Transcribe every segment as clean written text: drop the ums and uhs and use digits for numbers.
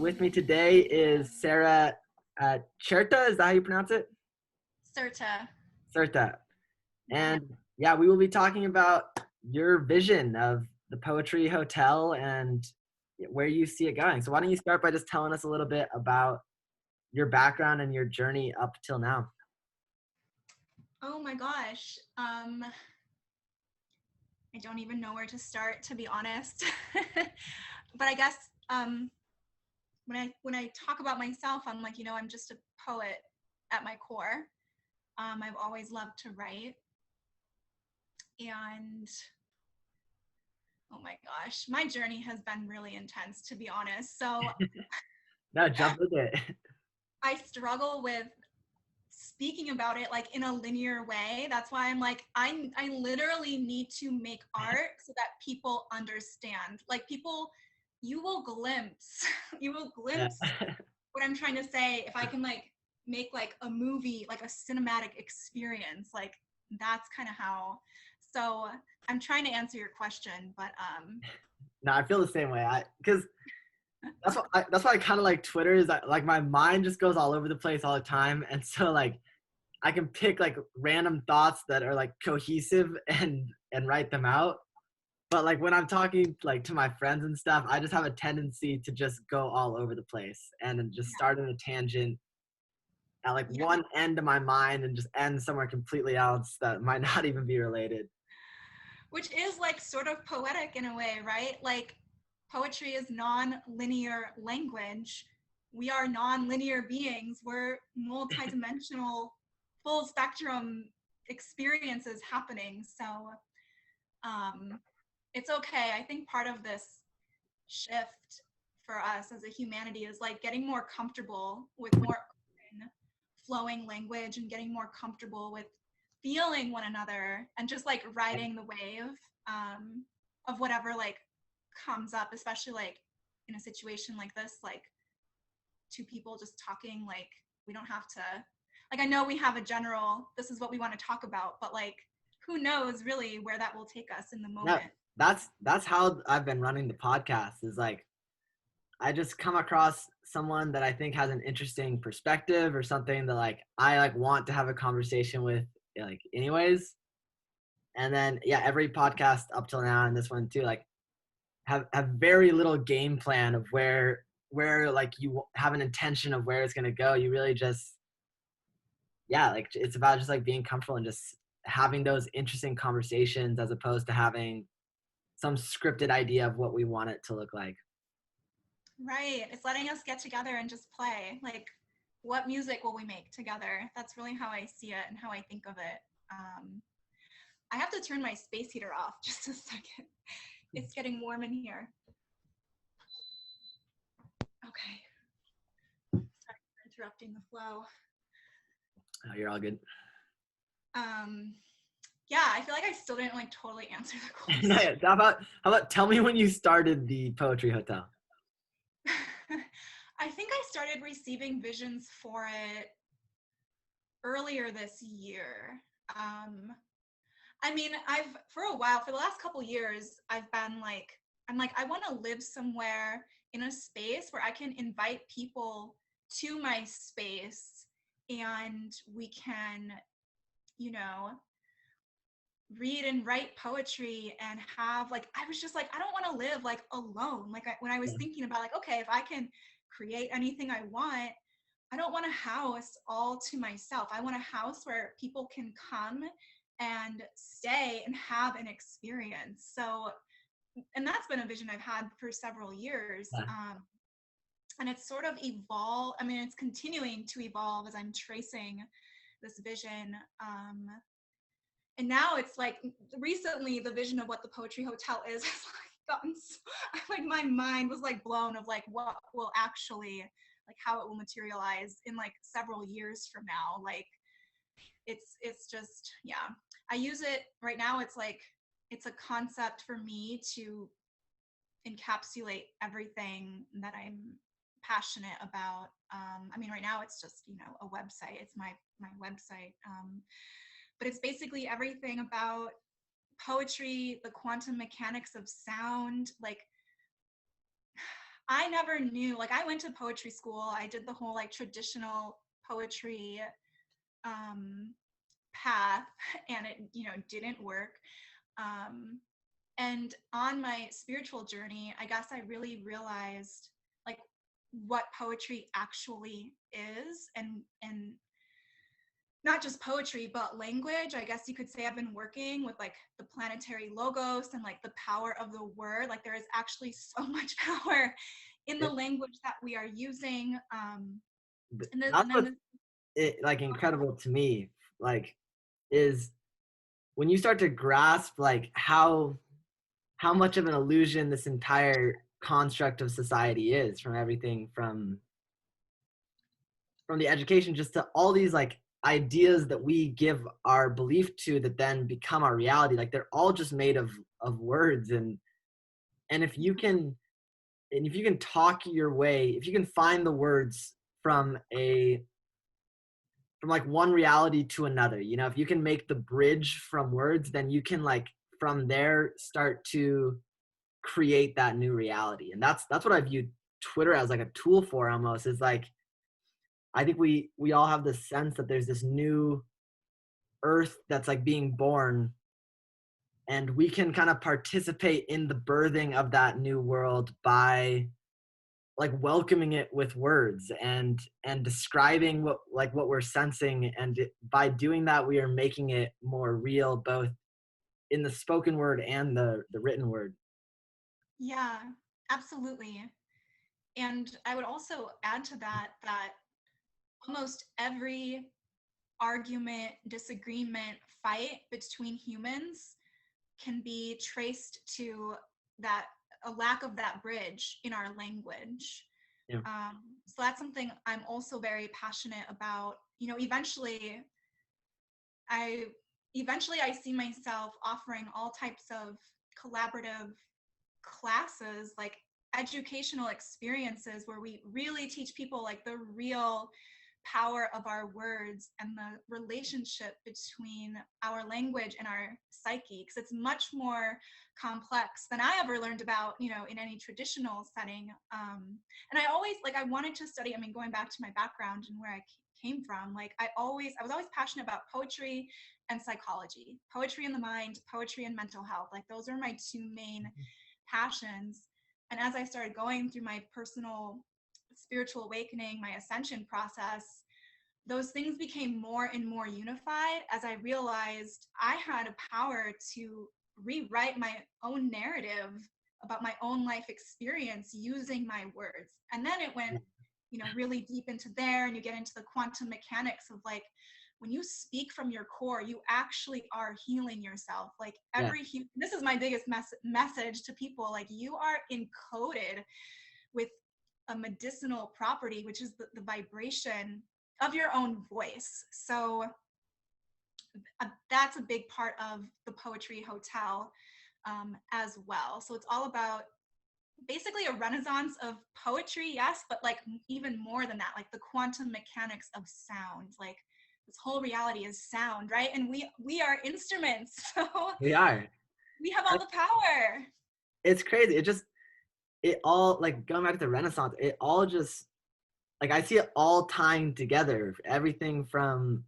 with me today is Sarah Cherta. Is that how you pronounce it? Serta. Certa. And yeah, we will be talking about your vision of the Poetry Hotel and where you see it going. So why don't you start by just telling us a little bit about your background and your journey up till now? Oh my gosh. I don't even know where to start, to be honest. But I guess when I talk about myself, I'm like, I'm just a poet at my core. I've always loved to write. And oh my gosh, my journey has been really intense, to be honest. So No, jump with it. I struggle with speaking about it like in a linear way. That's why I'm like, I literally need to make art so that people understand. Like you will glimpse Yeah. what I'm trying to say if I can like make like a movie, like a cinematic experience. Like that's kind of how. So I'm trying to answer your question, but No, I feel the same way. Because that's why I kind of like Twitter is that, like, my mind just goes all over the place all the time, and so like I can pick like random thoughts that are like cohesive and write them out. But like when I'm talking like to my friends and stuff, I just have a tendency to just go all over the place and then just start in a tangent at like one end of my mind and just end somewhere completely else that might not even be related. which is like sort of poetic in a way, right? Like poetry is non-linear language. We are non-linear beings. We're multidimensional, full spectrum experiences happening. So it's okay. I think part of this shift for us as a humanity is like getting more comfortable with more open, flowing language and getting more comfortable with feeling one another and just like riding the wave of whatever like comes up, especially like in a situation like this, like two people just talking. Like we don't have to, like, I know we have a general, this is what we want to talk about, but like who knows really where that will take us in the Yeah, moment. that's how I've been running the podcast, is like I just come across someone that I think has an interesting perspective or something that like I like want to have a conversation with, like, anyways. And then yeah, every podcast up till now and this one too, like have very little game plan of where like you have an intention of where it's going to go. You really just, yeah, like it's about just like being comfortable and just having those interesting conversations as opposed to having some scripted idea of what we want it to look like. Right. It's letting us get together and just play. Like, what music will we make together? That's really how I see it and how I think of it. I have to turn my space heater off just a second. It's getting warm in here. Okay. Sorry for interrupting the flow. Oh, you're all good. Yeah, I feel like I still didn't like totally answer the question. how about tell me when you started the Poetry Hotel? I think I started receiving visions for it earlier this year. I mean, for a while, for the last couple years, I've been like, I'm like, I want to live somewhere in a space where I can invite people to my space and we can, you know, read and write poetry and have like, I was just like, I don't want to live like alone. Like when I was thinking about like, okay, if I can create anything I want, I don't want a house all to myself. I want a house where people can come and stay and have an experience. So, and that's been a vision I've had for several years. And it's sort of evolved. I mean, it's continuing to evolve as I'm tracing this vision. And now it's like recently the vision of what the Poetry Hotel is has like gotten so, like my mind was like blown of like what will actually, like how it will materialize in like several years from now. Like it's just, yeah, I use it right now. It's like, it's a concept for me to encapsulate everything that I'm passionate about. I mean, right now it's just, a website. It's my website. But it's basically everything about poetry, the quantum mechanics of sound. Like, I never knew, like I went to poetry school. I did the whole like traditional poetry um, path and it, didn't work. Um, and on my spiritual journey, I guess I really realized like what poetry actually is, and not just poetry but language. I guess you could say I've been working with like the planetary logos and like the power of the word. Like there is actually so much power in the It, language that we are using. And then that's and then what's the, like incredible to me, like, is when you start to grasp like how much of an illusion this entire construct of society is, from everything from the education just to all these like ideas that we give our belief to that then become our reality. Like they're all just made of words. And if you can, and if you can talk your way, if you can find the words from a from like one reality to another, you know, if you can make the bridge from words, then you can like from there start to create that new reality. And that's what I view Twitter as, like a tool for almost. Is like, I think we all have this sense that there's this new earth that's like being born, and we can kind of participate in the birthing of that new world by like welcoming it with words and describing what we're sensing. And by doing that, we are making it more real, both in the spoken word and the written word. yeah, absolutely. And I would also add to that that almost every argument, disagreement, fight between humans can be traced to that a lack of that bridge in our language. Yeah. So that's something I'm also very passionate about. I eventually I see myself offering all types of collaborative classes, like educational experiences where we really teach people like the real power of our words and the relationship between our language and our psyche, because it's much more complex than I ever learned about, in any traditional setting. And I always like I wanted to study. I mean, going back to my background and where I came from, like I was always passionate about poetry and psychology, poetry in the mind, poetry and mental health. Like those are my two main passions. And as I started going through my personal spiritual awakening, my ascension process, those things became more and more unified as I realized I had a power to rewrite my own narrative about my own life experience using my words. And then it went, really deep into there, and you get into the quantum mechanics of like, when you speak from your core, you actually are healing yourself. Like Yeah. this is my biggest message to people. Like you are encoded with a medicinal property, which is the vibration of your own voice. So that's a big part of the Poetry Hotel as well. So it's all about basically a renaissance of poetry, yes, but like even more than that, like the quantum mechanics of sound. Like this whole reality is sound, right? And we are instruments, so We are. we have all the power. It's crazy. It all, like, going back to the Renaissance, it all just, like, I see it all tying together. Everything from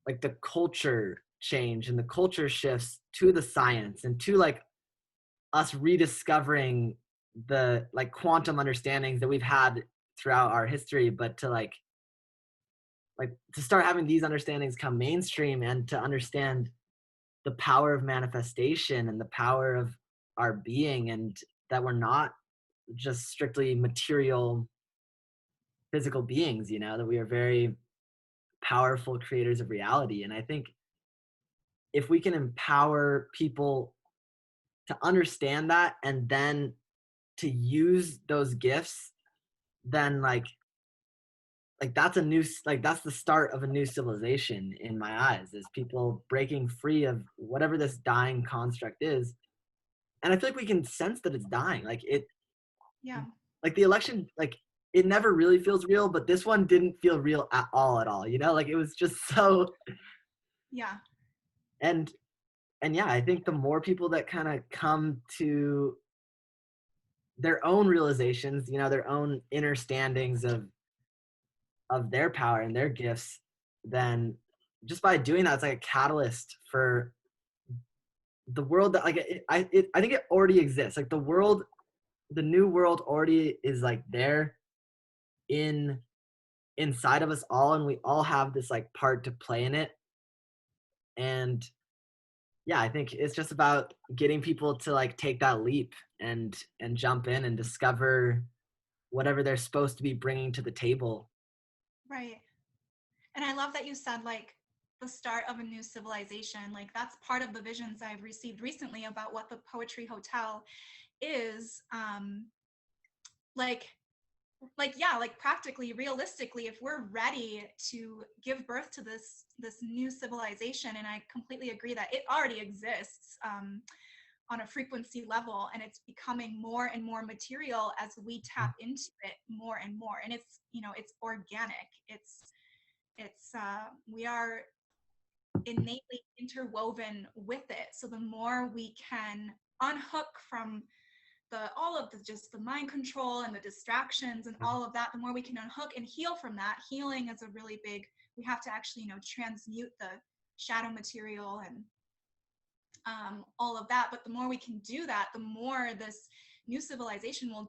like the culture change and the culture shifts to the science and to like us rediscovering the like quantum understandings that we've had throughout our history, but to like to start having these understandings come mainstream and to understand the power of manifestation and the power of our being, and that we're not just strictly material physical beings, you know, that we are very powerful creators of reality. And I think if we can empower people to understand that and then to use those gifts, then like that's a new, like that's the start of a new civilization in my eyes, is people breaking free of whatever this dying construct is. And I feel like we can sense that it's dying. Yeah, Like the election, like it never really feels real, but this one didn't feel real at all, you know, like it was just so. yeah, and and yeah, I think the more people that kind of come to their own realizations, their own inner standings of their power and their gifts, then just by doing that, it's like a catalyst for the world that like I think it already exists. Like the new world already is like there in inside of us all, and we all have this like part to play in it. And yeah, I think it's just about getting people to like take that leap and jump in and discover whatever they're supposed to be bringing to the table. Right. And I love that you said like the start of a new civilization. Like that's part of the visions I've received recently about what the Poetry Hotel is. Like yeah, like practically, realistically, if we're ready to give birth to this new civilization, and I completely agree that it already exists on a frequency level, and it's becoming more and more material as we tap into it more and more. And it's it's organic. It's we are innately interwoven with it. So the more we can unhook from all of the just the mind control and the distractions and all of that, the more we can unhook and heal from that. Healing is a really big, we have to actually transmute the shadow material and all of that. But the more we can do that, the more this new civilization will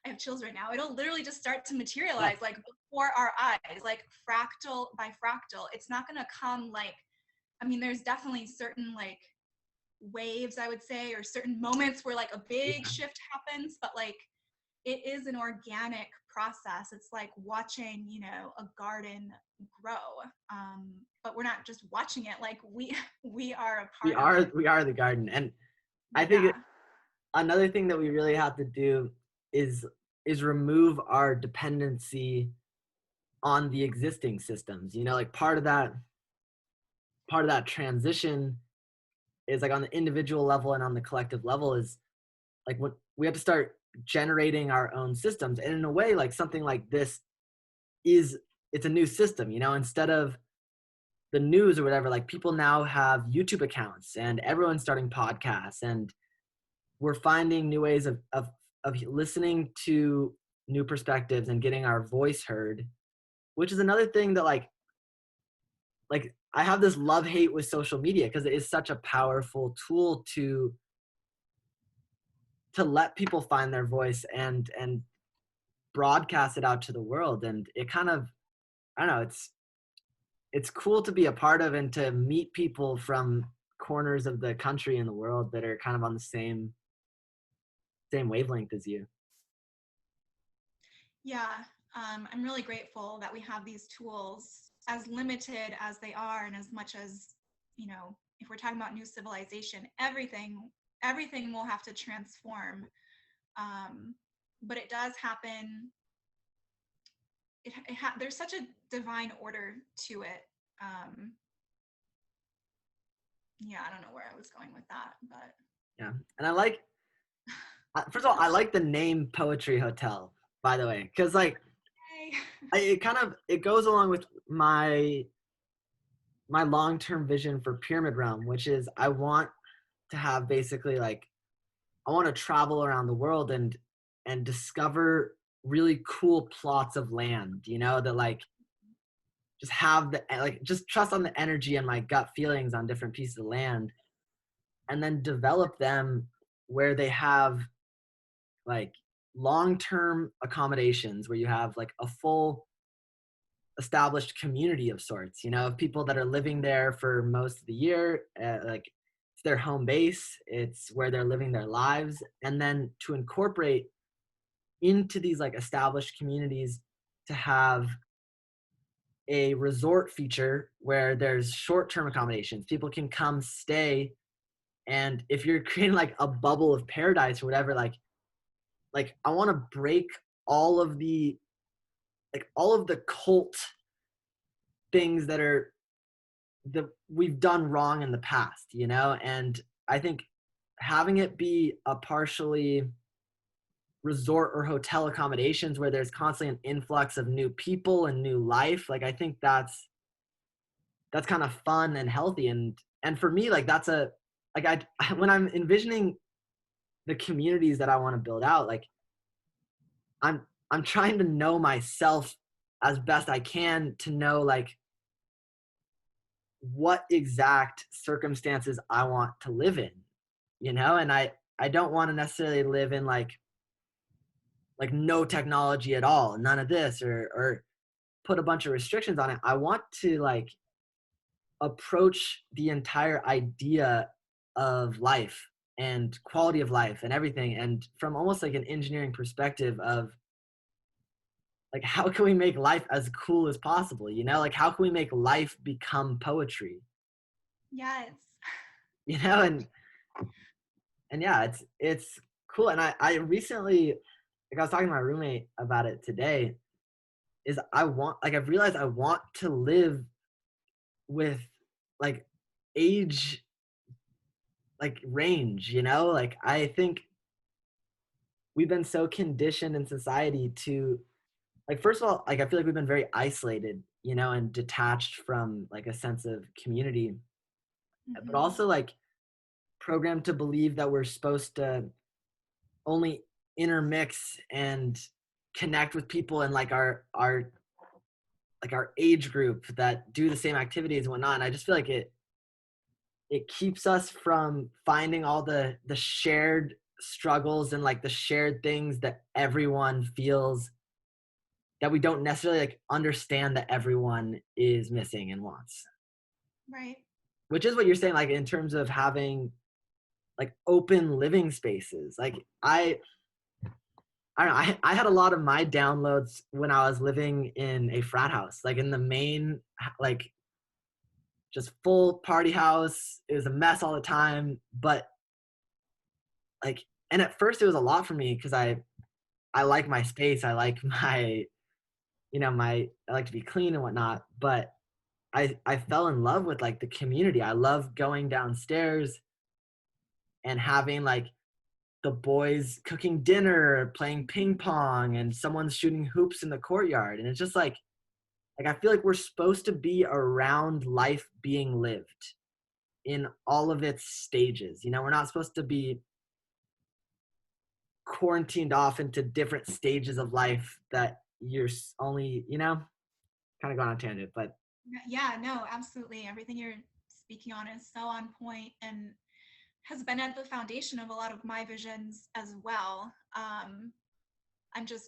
I have chills right now, it'll literally just start to materialize like before our eyes, like fractal by fractal. It's not going to come like, I mean, there's definitely certain like waves, I would say, or certain moments where like a big shift happens, but like it is an organic process. It's like watching a garden grow, but we're not just watching it, like we are a part of it. We are the garden. And I think another thing that we really have to do is remove our dependency on the existing systems. Like part of that transition is like on the individual level and on the collective level is like when we have to start generating our own systems. And in a way, like something like this it's a new system, instead of the news or whatever, like people now have YouTube accounts and everyone's starting podcasts, and we're finding new ways of listening to new perspectives and getting our voice heard, which is another thing that like I have this love-hate with social media because it is such a powerful tool to let people find their voice and broadcast it out to the world. And it kind of, I don't know, it's cool to be a part of and to meet people from corners of the country and the world that are kind of on the same wavelength as you. Yeah, I'm really grateful that we have these tools, as limited as they are, and as much as, if we're talking about new civilization, everything will have to transform. But it does happen. There's such a divine order to it. Yeah, I don't know where I was going with that, but yeah. And I like, first of all, I like the name Poetry Hotel, by the way, because like it goes along with my long-term vision for Pyramid Realm, which is I want to have basically like I want to travel around the world and discover really cool plots of land, that like just have the like just trust on the energy and my gut feelings on different pieces of land, and then develop them where they have like long-term accommodations where you have like a full established community of sorts, of people that are living there for most of the year. Like it's their home base, it's where they're living their lives, and then to incorporate into these like established communities to have a resort feature where there's short-term accommodations. People can come stay, and if you're creating like a bubble of paradise or whatever, like I want to break all of the cult things that we've done wrong in the past, and I think having it be a partially resort or hotel accommodations where there's constantly an influx of new people and new life, like I think that's kind of fun and healthy. And for me, like that's when I'm envisioning the communities that I want to build out, like I'm I'm trying to know myself as best I can to know like what exact circumstances I want to live in, you know? And I don't want to necessarily live in like no technology at all, none of this, or put a bunch of restrictions on it. I want to like approach the entire idea of life and quality of life and everything, and from almost like an engineering perspective of like how can we make life as cool as possible, you know? Like how can we make life become poetry, Yes. you know? And yeah, it's cool. And I recently, like I was talking to my roommate about it today, is I want, like I've realized I want to live with like age, like range, you know? Like I think we've been so conditioned in society to, like, first of all, like I feel like we've been very isolated, you know, and detached from like a sense of community, but Mm-hmm. also like programmed to believe that we're supposed to only intermix and connect with people in like our like our age group that do the same activities and whatnot. And I just feel like it keeps us from finding all the shared struggles and like the shared things that everyone feels that we don't necessarily like understand that everyone is missing and wants. Right. Which is what you're saying, like in terms of having like open living spaces. Like I don't know, I had a lot of my downloads when I was living in a frat house, like in the main, like just full party house. It was a mess all the time, but like, and at first it was a lot for me because I like my space. I like my, you know, I like to be clean and whatnot. But I fell in love with like the community. I love going downstairs and having like the boys cooking dinner, playing ping pong, and someone's shooting hoops in the courtyard. And it's just like I feel like we're supposed to be around life being lived in all of its stages. You know, we're not supposed to be quarantined off into different stages of life that you're only, you know, kind of going on a tangent, but Yeah, no, absolutely. Everything you're speaking on is so on point and has been at the foundation of a lot of my visions as well.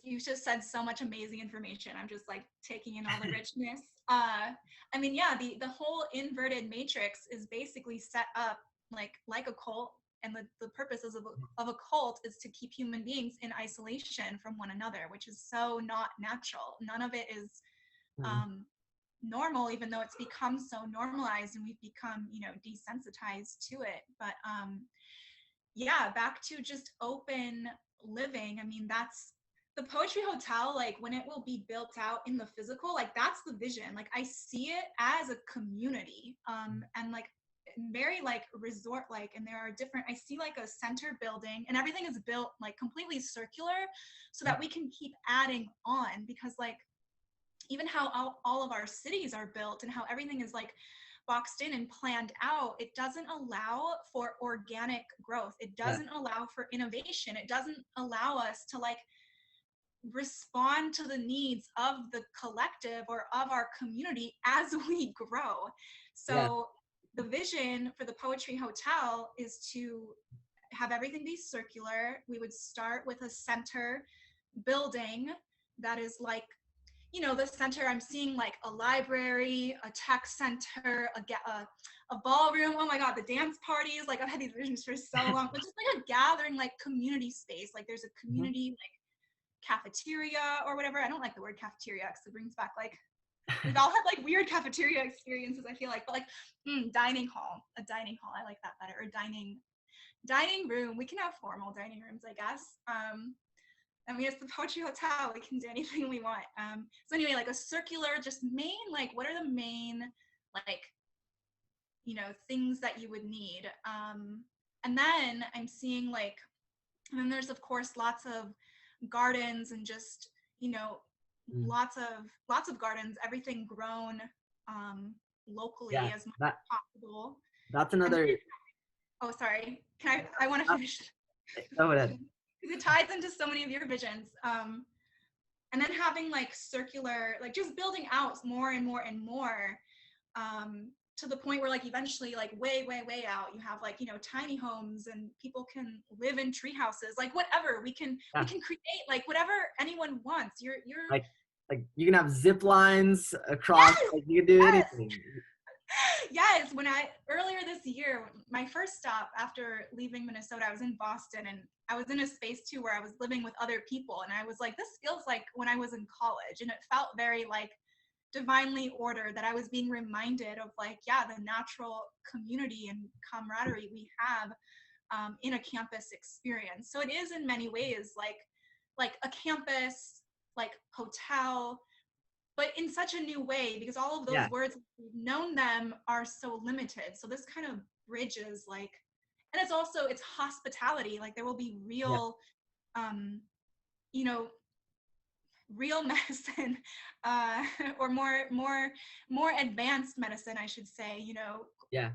You just said so much amazing information. I'm just like taking in all the richness. I mean, yeah, the whole inverted matrix is basically set up like a cult, and the purposes of a cult is to keep human beings in isolation from one another, which is so not natural. None of it is mm, um, normal, even though it's become so normalized and we've become, desensitized to it. But yeah, back to just open living. I mean, that's the Poetry Hotel, like when it will be built out in the physical, like that's the vision. Like I see it as a community, and like very like resort like, and there are different, I see like a center building and everything is built like completely circular so that we can keep adding on, because like even how all of our cities are built and how everything is like boxed in and planned out, it doesn't allow for organic growth. It yeah, doesn't allow for innovation. It doesn't allow us to like respond to the needs of the collective or of our community as we grow. yeah, So the vision for the Poetry Hotel is to have everything be circular. We would start with a center building that is like, the center, I'm seeing like a library, a tech center, a ballroom. Oh my God, the dance parties. Like I've had these visions for so long, but just like a gathering, like community space. Like there's a mhm, community like cafeteria or whatever. I don't like the word cafeteria because it brings back like, we've all had like weird cafeteria experiences, I feel like, but like dining hall, a dining hall. I like that better. Or dining room. We can have formal dining rooms, I guess. I mean, it's the Poetry Hotel. We can do anything we want. So anyway, like a circular, just main, like what are the main, like, things that you would need? And then I'm seeing like, and then there's of course lots of gardens and just, you know, mm, lots of gardens, everything grown locally yeah. as much That as possible. that's And another. oh, sorry. I want to Uh, finish. Go ahead. Because it ties into so many of your visions. And then having like circular, like just building out more and more and more, to the point where like eventually like way out you have like, you know, tiny homes and people can live in tree houses, like whatever we Yeah. can create, like whatever anyone wants. You're Like you can have zip lines across, Yes, like you can do yes. anything. Yes, when I earlier this year, my first stop after leaving Minnesota, I was in Boston, and I was in a space too where I was living with other people, and I was like, this feels like when I was in college, and it felt very like divinely ordered, that I was being reminded of like, yeah, the natural community and camaraderie we have, in a campus experience. So it is in many ways like a campus, like hotel, but in such a new way, because all of those Yeah. words, we've known them, are so limited. So this kind of bridges like, and it's also, it's hospitality. Like there will be Yeah. real, um, you know, real medicine, or more advanced medicine, I should say, you know, Yeah.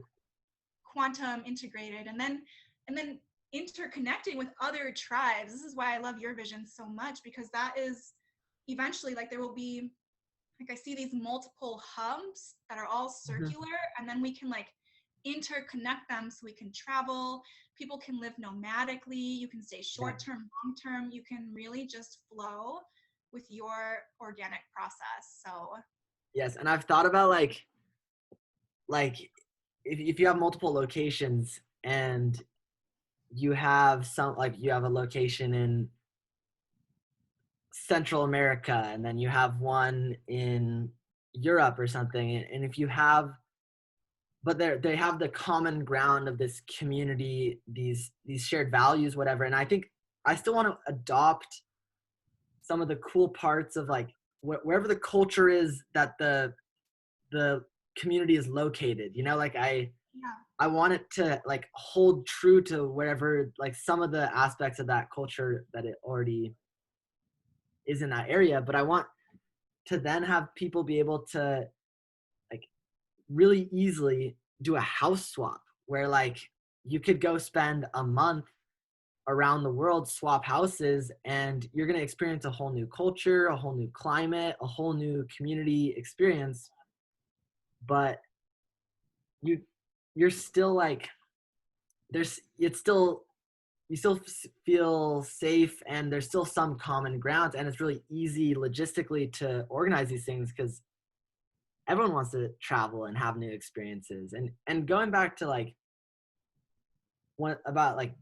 quantum integrated, and then interconnecting with other tribes. This is why I love your vision so much, because that is eventually like there will be, like I see these multiple hubs that are all Mhm. circular, and then we can like interconnect them so we can travel. People can live nomadically. You can stay Yeah. short term, long term. You can really just flow with your organic process. So Yes. And I've thought about like if you have multiple locations and you have some, like you have a location in Central America and then you have one in Europe or something, and if you have, but they have the common ground of this community, these shared values, whatever. And I think I still want to adopt some of the cool parts of like wherever the culture is that the community is located, you know, like yeah, I want it to like hold true to wherever, like some of the aspects of that culture that it already is in that area, but I want to then have people be able to like really easily do a house swap where like you could go spend a month around the world, swap houses, and you're going to experience a whole new culture, a whole new climate, a whole new community experience. But you you're still like, there's it's still, you still feel safe and there's still some common ground, and it's really easy logistically to organize these things because everyone wants to travel and have new experiences. And going back to like one about like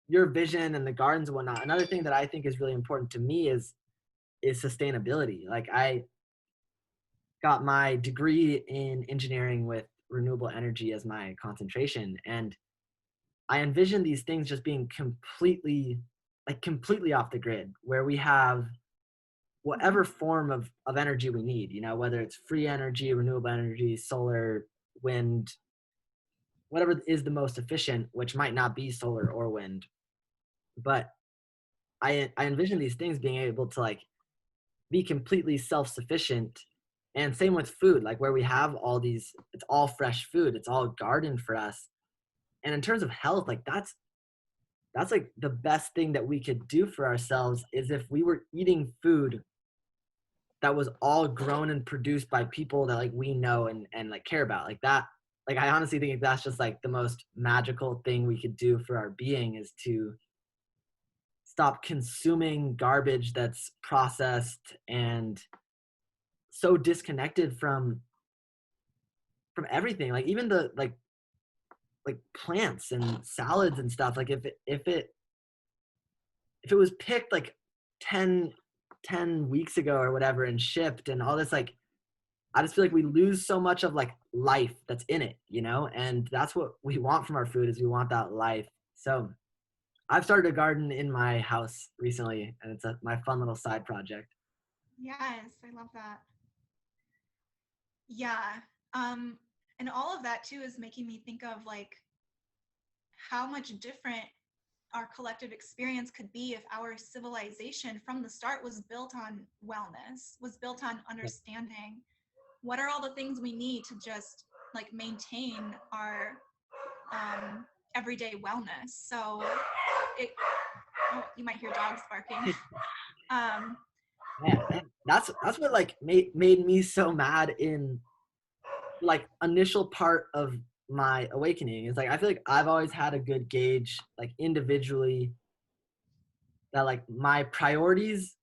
your vision and the gardens and whatnot, another thing that I think is really important to me is sustainability. Like I got my degree in engineering with renewable energy as my concentration, and I envision these things just being completely off the grid, where we have whatever form of energy we need, you know, whether it's free energy, renewable energy, solar, wind, whatever is the most efficient, which might not be solar or wind. But I envision these things being able to like be completely self-sufficient. And same with food, like where we have all these, it's all fresh food, it's all garden for us. And in terms of health, like that's like the best thing that we could do for ourselves is if we were eating food that was all grown and produced by people that like we know and like care about, like that. Like I honestly think that's just like the most magical thing we could do for our being, is to stop consuming garbage that's processed and so disconnected from everything, like even the like plants and salads and stuff. Like if it was picked like 10 10 weeks ago or whatever and shipped and all this, like I just feel like we lose so much of like life that's in it, you know? And that's what we want from our food, is we want that life. So I've started a garden in my house recently, and it's my fun little side project. yes, I love that. Yeah. Um, and all of that too is making me think of like how much different our collective experience could be if our civilization from the start was built on wellness, was built on Yeah. understanding what are all the things we need to just like maintain our, everyday wellness. So it, oh, you might hear dogs barking. um, Man, and that's what like made me so mad in like initial part of my awakening. Is like I feel like I've always had a good gauge like individually that like my priorities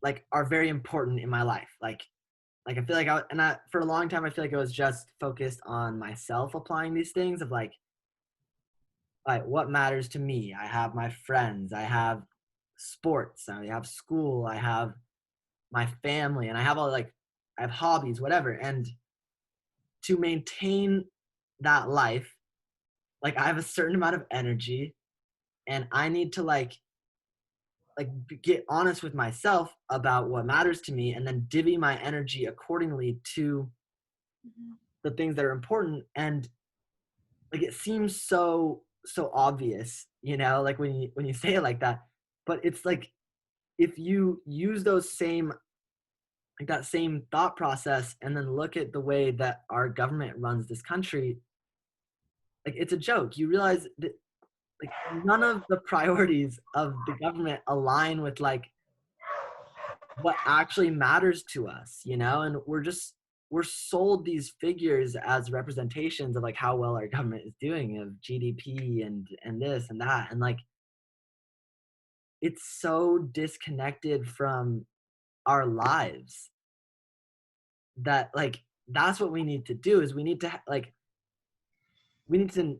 like are very important in my life. Like I feel like I for a long time I feel like I was just focused on myself applying these things of like what matters to me. I have my friends, I have sports, I have school, I have my family, and I have all like I have hobbies, whatever. And to maintain that life, like I have a certain amount of energy and I need to get honest with myself about what matters to me and then divvy my energy accordingly to mhm, the things that are important. And like it seems so obvious, you know, like when you say it like that, but it's like if you use those same like that same thought process and then look at the way that our government runs this country, like it's a joke. You realize that like none of the priorities of the government align with like what actually matters to us, you know? And we're sold these figures as representations of like how well our government is doing of GDP and this and that. And like it's so disconnected from our lives that like that's what we need to do is we need to like we need to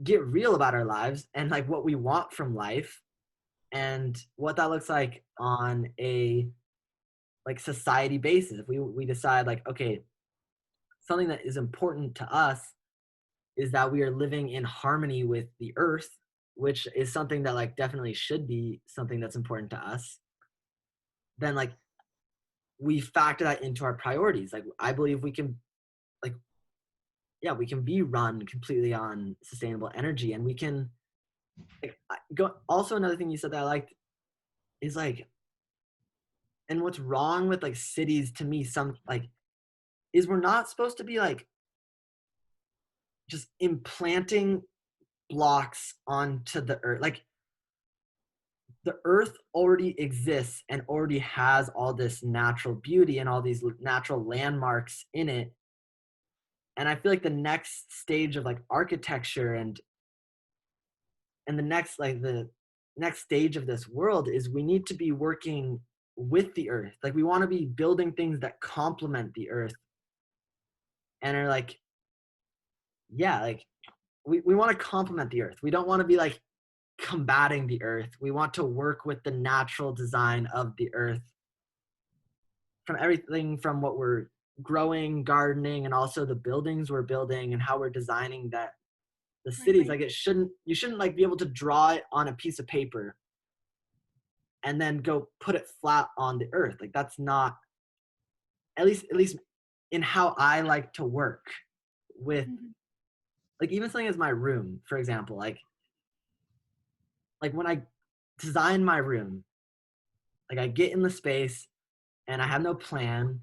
get real about our lives and like what we want from life and what that looks like on a like society basis. If we decide like okay, something that is important to us is that we are living in harmony with the earth, which is something that like definitely should be something that's important to us, then like we factor that into our priorities. Like I believe we can like yeah, we can be run completely on sustainable energy and we can like go also another thing you said that I liked is like and what's wrong with like cities to me some like is we're not supposed to be like just implanting blocks onto the earth. Like the earth already exists and already has all this natural beauty and all these natural landmarks in it. And I feel like the next stage of like architecture and the next stage of this world is we need to be working with the earth. Like we want to be building things that complement the earth and are like, yeah, like we want to complement the earth. We don't want to be like combating the earth. We want to work with the natural design of the earth from everything from what we're growing, gardening, and also the buildings we're building and how we're designing that the right, cities. right. Like you shouldn't like be able to draw it on a piece of paper and then go put it flat on the earth. Like that's not at least in how I like to work with Mhm, like even something as my room, for example, like when I design my room, like I get in the space and I have no plan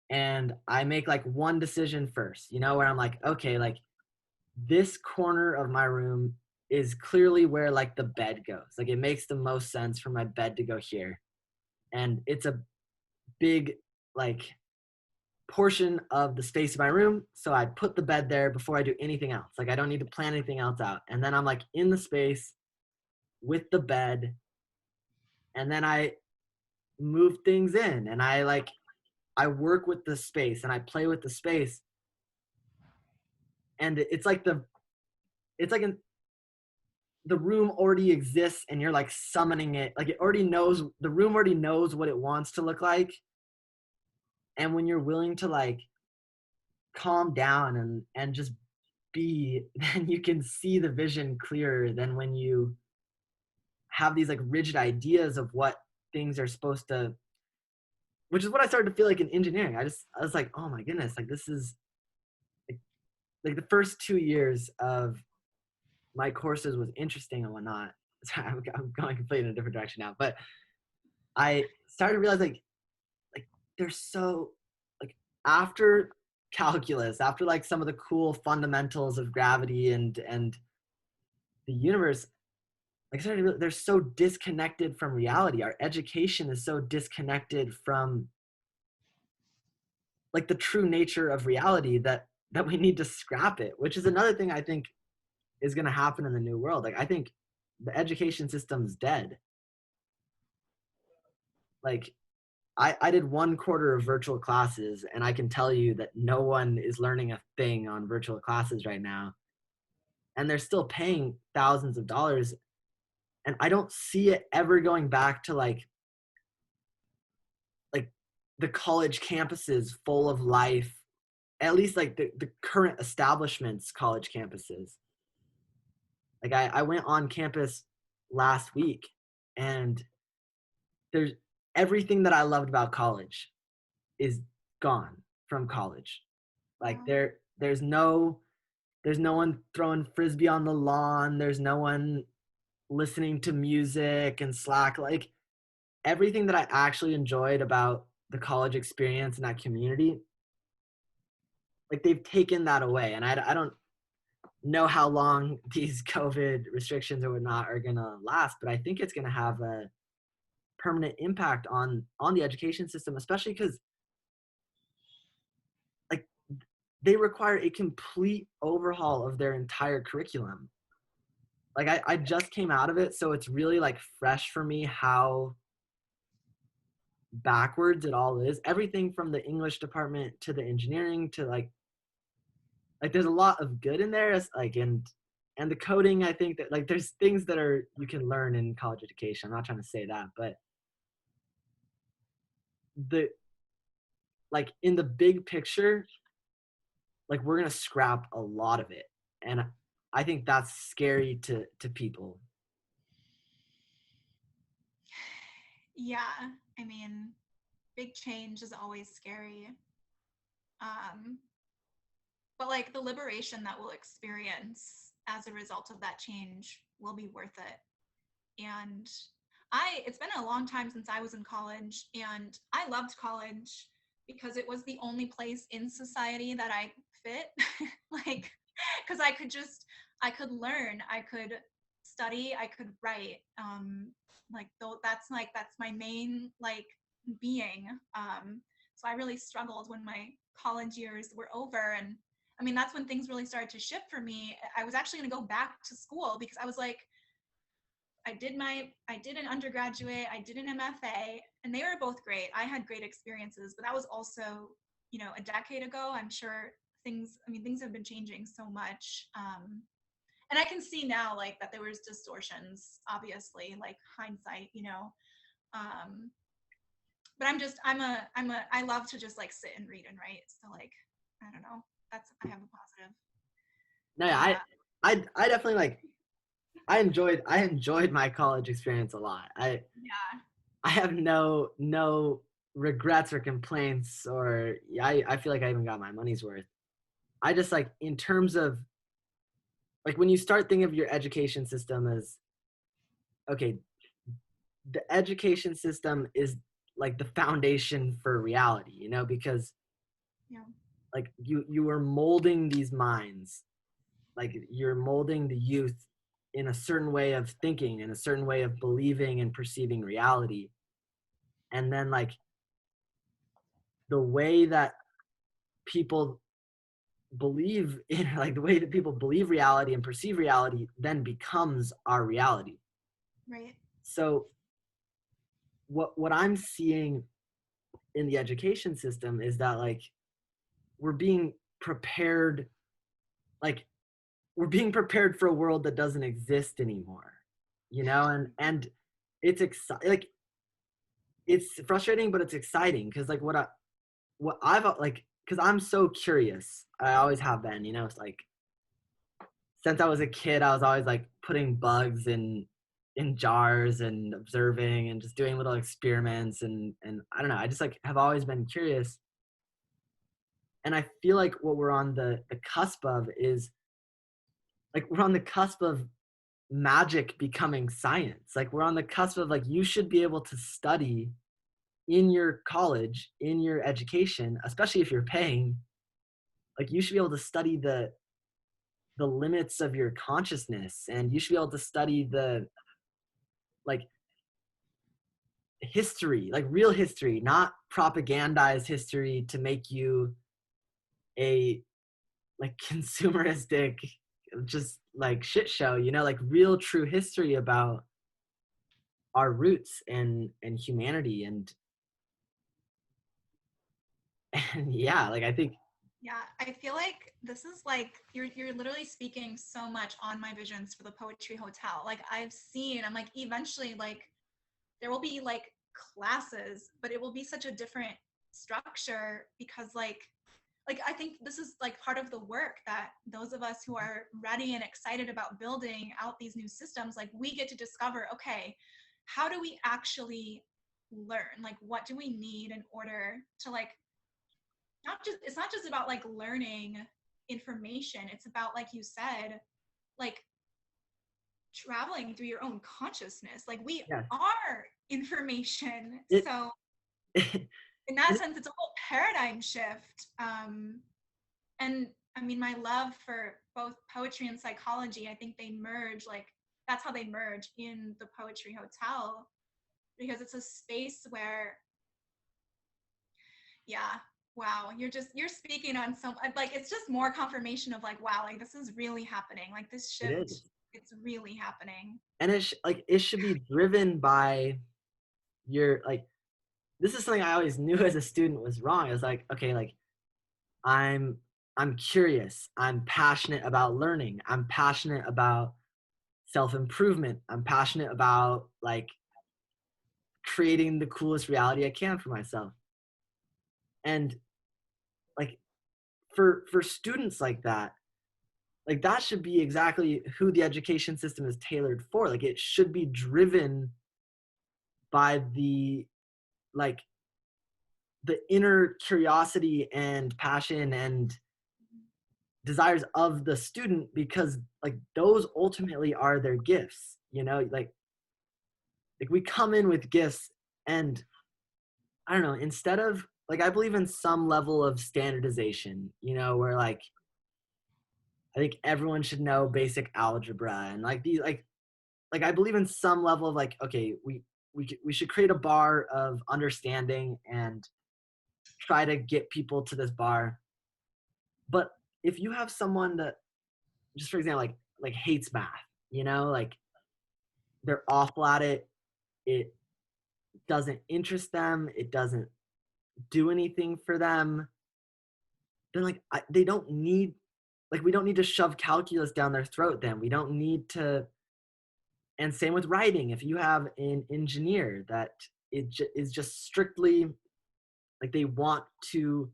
and I make like one decision first, you know, where I'm like, okay, like this corner of my room is clearly where like the bed goes. Like it makes the most sense for my bed to go here. And it's a big like portion of the space of my room. So I put the bed there before I do anything else. Like I don't need to plan anything else out. And then I'm like in the space with the bed. And then I move things in and I work with the space and I play with the space. And it's like the room already exists and you're like summoning it. Like it already knows, the room already knows what it wants to look like. And when you're willing to like calm down and just be, then you can see the vision clearer than when you have these like rigid ideas of what things are supposed to, which is what I started to feel like in engineering. I was like, oh my goodness, like this is like the first 2 years of my courses was interesting and whatnot. Sorry, I'm going completely in a different direction now, but I started to realize like they're so like after calculus, after like some of the cool fundamentals of gravity and the universe, like I said, they're so disconnected from reality. Our education is so disconnected from like the true nature of reality that we need to scrap it, which is another thing I think is going to happen in the new world. Like I think the education system's dead. Like I did 1/4 of virtual classes, and I can tell you that no one is learning a thing on virtual classes right now. And they're still paying thousands of dollars. And I don't see it ever going back to like the college campuses full of life, at least like the current establishments college campuses. Like I went on campus last week, and there's everything that I loved about college is gone from college. Like Wow. there's no one throwing frisbee on the lawn. There's no one listening to music and Slack. Like everything that I actually enjoyed about the college experience and that community, like they've taken that away. And I don't know how long these COVID restrictions or whatnot are gonna last, but I think it's gonna have a permanent impact on the education system, especially because like they require a complete overhaul of their entire curriculum. Like I just came out of it, so it's really like fresh for me how backwards it all is. Everything from the English department to the engineering to like there's a lot of good in there. It's like and the coding, I think that like there's things that are you can learn in college education. I'm not trying to say that, but the like in the big picture, like we're gonna scrap a lot of it. And I think that's scary to people. Yeah, I mean, big change is always scary. Um, but like the liberation that we'll experience as a result of that change will be worth it. And it's been a long time since I was in college, and I loved college because it was the only place in society that I fit. Like, because I could learn, I could study, I could write. Like, though that's my main like being. So I really struggled when my college years were over, and I mean that's when things really started to shift for me. I was actually going to go back to school because I was like, I did an undergraduate, I did an MFA, and they were both great. I had great experiences, but that was also, a decade ago. I'm sure things have been changing so much. And I can see now like that there was distortions, obviously, like hindsight, Um, but I love to just like sit and read and write. So like, I don't know. I have a positive. No, yeah, Uh, I definitely like I enjoyed my college experience a lot. yeah, I have no regrets or complaints or yeah, I feel like I even got my money's worth. I just like in terms of like when you start thinking of your education system as okay, the education system is like the foundation for reality, because yeah, like you are molding these minds, like you're molding the youth in a certain way of thinking, in a certain way of believing and perceiving reality. And then like the way that people believe in like the way that people believe reality and perceive reality then becomes our reality. right, So what I'm seeing in the education system is that like we're being prepared like we're being prepared for a world that doesn't exist anymore, and it's exciting, like it's frustrating but it's exciting because like what I've like because I'm so curious. I always have been, it's like since I was a kid, I was always like putting bugs in jars and observing and just doing little experiments and I don't know. I just like have always been curious, and I feel like what we're on the cusp of is like we're on the cusp of magic becoming science. Like we're on the cusp of like you should be able to study in your college, in your education, especially if you're paying. Like you should be able to study the limits of your consciousness, and you should be able to study like history, like real history, not propagandized history to make you a like consumeristic just like shit show, you know, like real true history about our roots and humanity and yeah, like I think Yeah, I feel like this is like you're literally speaking so much on my visions for the Poetry Hotel. Like I've seen, I'm like eventually like there will be like classes, but it will be such a different structure because like I think this is like part of the work that those of us who are ready and excited about building out these new systems, like we get to discover, okay, how do we actually learn? Like what do we need in order to like not just it's not just about like learning information. It's about, like you said, like traveling through your own consciousness. Like we yeah, are information. it So it, in that sense, it's a whole paradigm shift. And I mean, my love for both poetry and psychology, I think they merge, like that's how they merge in the Poetry Hotel, because it's a space where, yeah, wow, you're speaking on some, like, it's just more confirmation of like, wow, like this is really happening. Like this it shift, is, it's really happening. and like it should be driven by your like this is something I always knew as a student was wrong. I was like, okay, like I'm I'm curious. I'm passionate about learning. I'm passionate about self-improvement. I'm passionate about like creating the coolest reality I can for myself. And like for students like that should be exactly who the education system is tailored for. Like it should be driven by like the inner curiosity and passion and desires of the student because like those ultimately are their gifts, you know, like we come in with gifts and I don't know, instead of like I believe in some level of standardization, you know, where like I think everyone should know basic algebra and like these like I believe in some level of like okay, we should create a bar of understanding and try to get people to this bar. But if you have someone that just for example like hates math, you know, like they're awful at it, it doesn't interest them, it doesn't do anything for them, then like they don't need like we don't need to shove calculus down their throat then. We don't need to and same with writing. If you have an engineer that is just strictly like they want to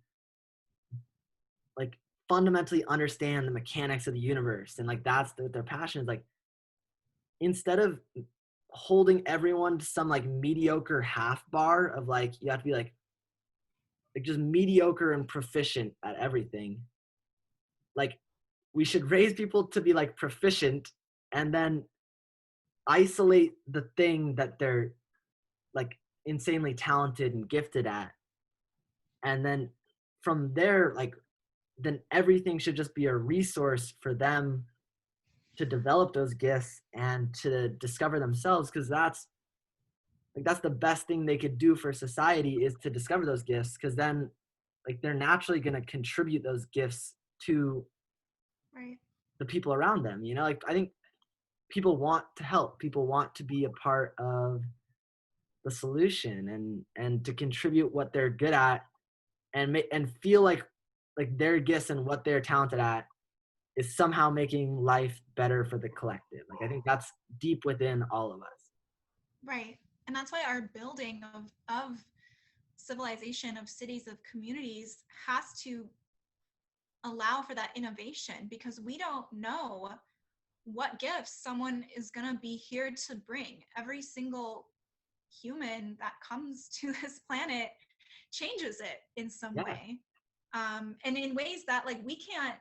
like fundamentally understand the mechanics of the universe and like that's their passion is like instead of holding everyone to some like mediocre half bar of like you have to be like just mediocre and proficient at everything, like we should raise people to be like proficient and then isolate the thing that they're like insanely talented and gifted at, and then from there like then everything should just be a resource for them to develop those gifts and to discover themselves because that's the best thing they could do for society is to discover those gifts because then like they're naturally going to contribute those gifts to Right. the people around them, you know, like I think people want to help, people want to be a part of the solution and to contribute what they're good at and and feel like their gifts and what they're talented at is somehow making life better for the collective. Like I think that's deep within all of us. Right. And that's why our building of civilization, of cities, of communities has to allow for that innovation, because we don't know what gifts someone is going to be here to bring. Every single human that comes to this planet changes it in some Yeah, way, and in ways that like we can't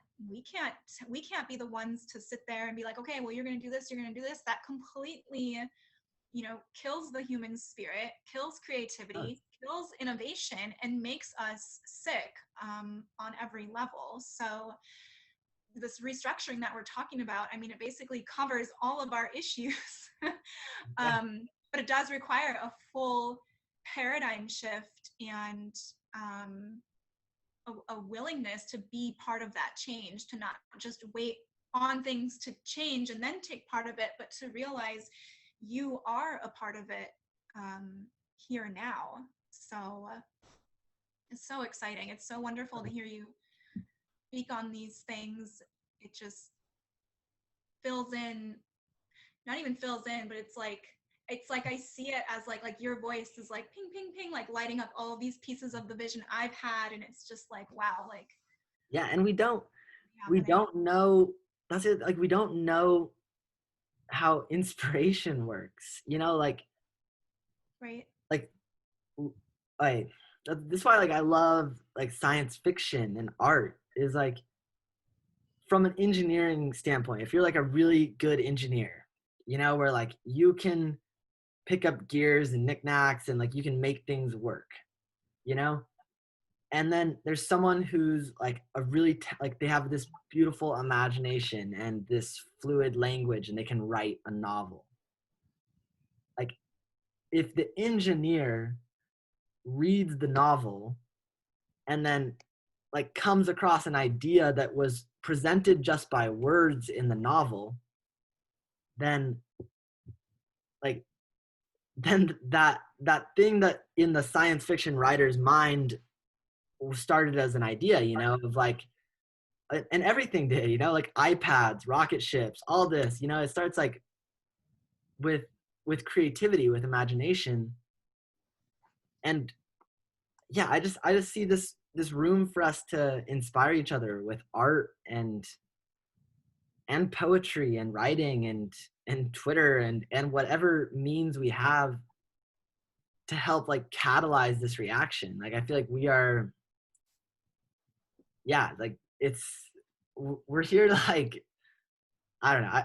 be the ones to sit there and be like, okay, well, you're going to do this, you're going to do this. That completely, kills the human spirit, kills creativity, kills innovation, and makes us sick, on every level. So this restructuring that we're talking about, I mean, it basically covers all of our issues. yeah, um, but it does require a full paradigm shift and a willingness to be part of that change, to not just wait on things to change and then take part of it, but to realize you are a part of it here now. So it's so exciting. It's so wonderful to hear you speak on these things. It just fills in, not even fills in, but it's like I see it as like your voice is like ping ping ping, like lighting up all of these pieces of the vision I've had, and it's just like, wow, like Yeah, and we don't happening. know, that's it, like we don't know how inspiration works, you know, Right. like like this is why like I love like science fiction and art, is like from an engineering standpoint, if you're like a really good engineer, you know, where like you can pick up gears and knickknacks and like you can make things work, you know. And then there's someone who's like a really like they have this beautiful imagination and this fluid language and they can write a novel. Like if the engineer reads the novel and then like comes across an idea that was presented just by words in the novel, then like then that thing that in the science fiction writer's mind started as an idea, you know, of like, and everything did, you know, like iPads, rocket ships, all this, you know, it starts like with creativity, with imagination. And yeah, I just see this room for us to inspire each other with art and poetry and writing and Twitter and whatever means we have to help like catalyze this reaction. Like I feel like we are, yeah, like we're here to like, I don't know,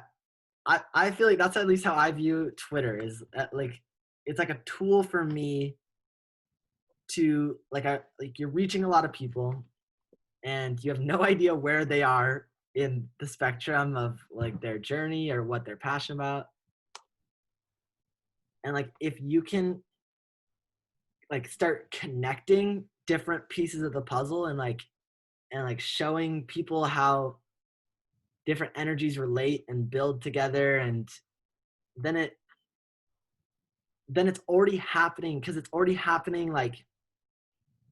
I feel like that's at least how I view Twitter, is like it's like a tool for me to like you're reaching a lot of people and you have no idea where they are in the spectrum of like their journey or what they're passionate about. And like if you can like start connecting different pieces of the puzzle and like showing people how different energies relate and build together, and then it's already happening, because it's already happening like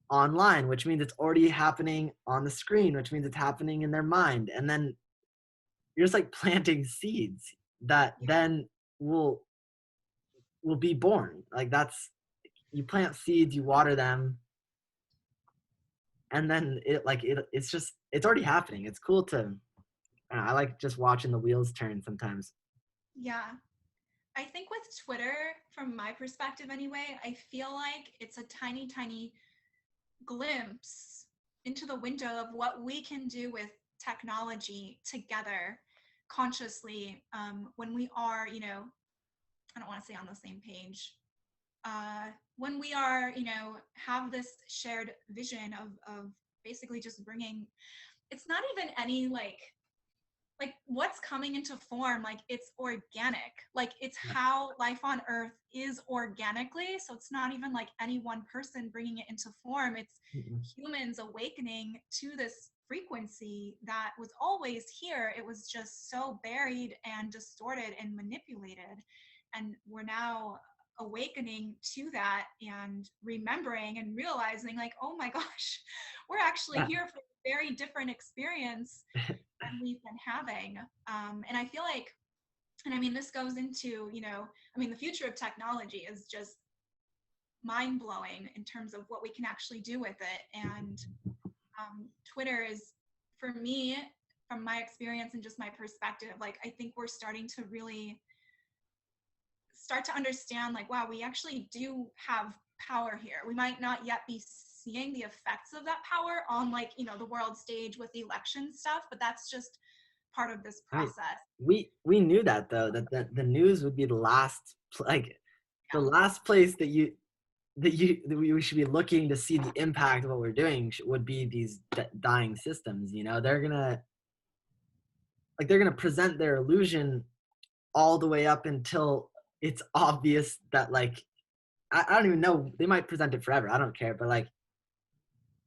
online, which means it's already happening on the screen, which means it's happening in their mind. And then you're just like planting seeds that then will be born. Like that's, you plant seeds, you water them, and then it's just, it's already happening. It's cool to, I like just watching the wheels turn sometimes. Yeah. I think with Twitter, from my perspective anyway, I feel like it's a tiny, tiny glimpse into the window of what we can do with technology together consciously, when we are, you know, I don't want to say on the same page, when we are, you know, have this shared vision of basically just bringing, it's not even any like what's coming into form, like it's organic, like it's how life on earth is organically, so it's not even like any one person bringing it into form. It's Mm-mm. humans awakening to this frequency that was always here. It was just so buried and distorted and manipulated, and we're now awakening to that and remembering and realizing like, oh my gosh, we're actually Yeah. here for a very different experience than we've been having. And I feel like, and I mean, this goes into, you know, I mean, the future of technology is just mind blowing in terms of what we can actually do with it. And Twitter is, for me, from my experience and just my perspective, like, I think we're starting to really start to understand, like, wow, we actually do have power here. We might not yet be seeing the effects of that power on, like, you know, the world stage with the election stuff, but that's just part of this I mean, process. we knew that though, that the news would be the last, like the Yeah. last place that we should be looking to see the impact of what we're doing would be these dying systems. You know, they're gonna present their illusion all the way up until it's obvious that like I don't even know, they might present it forever. I don't care, but like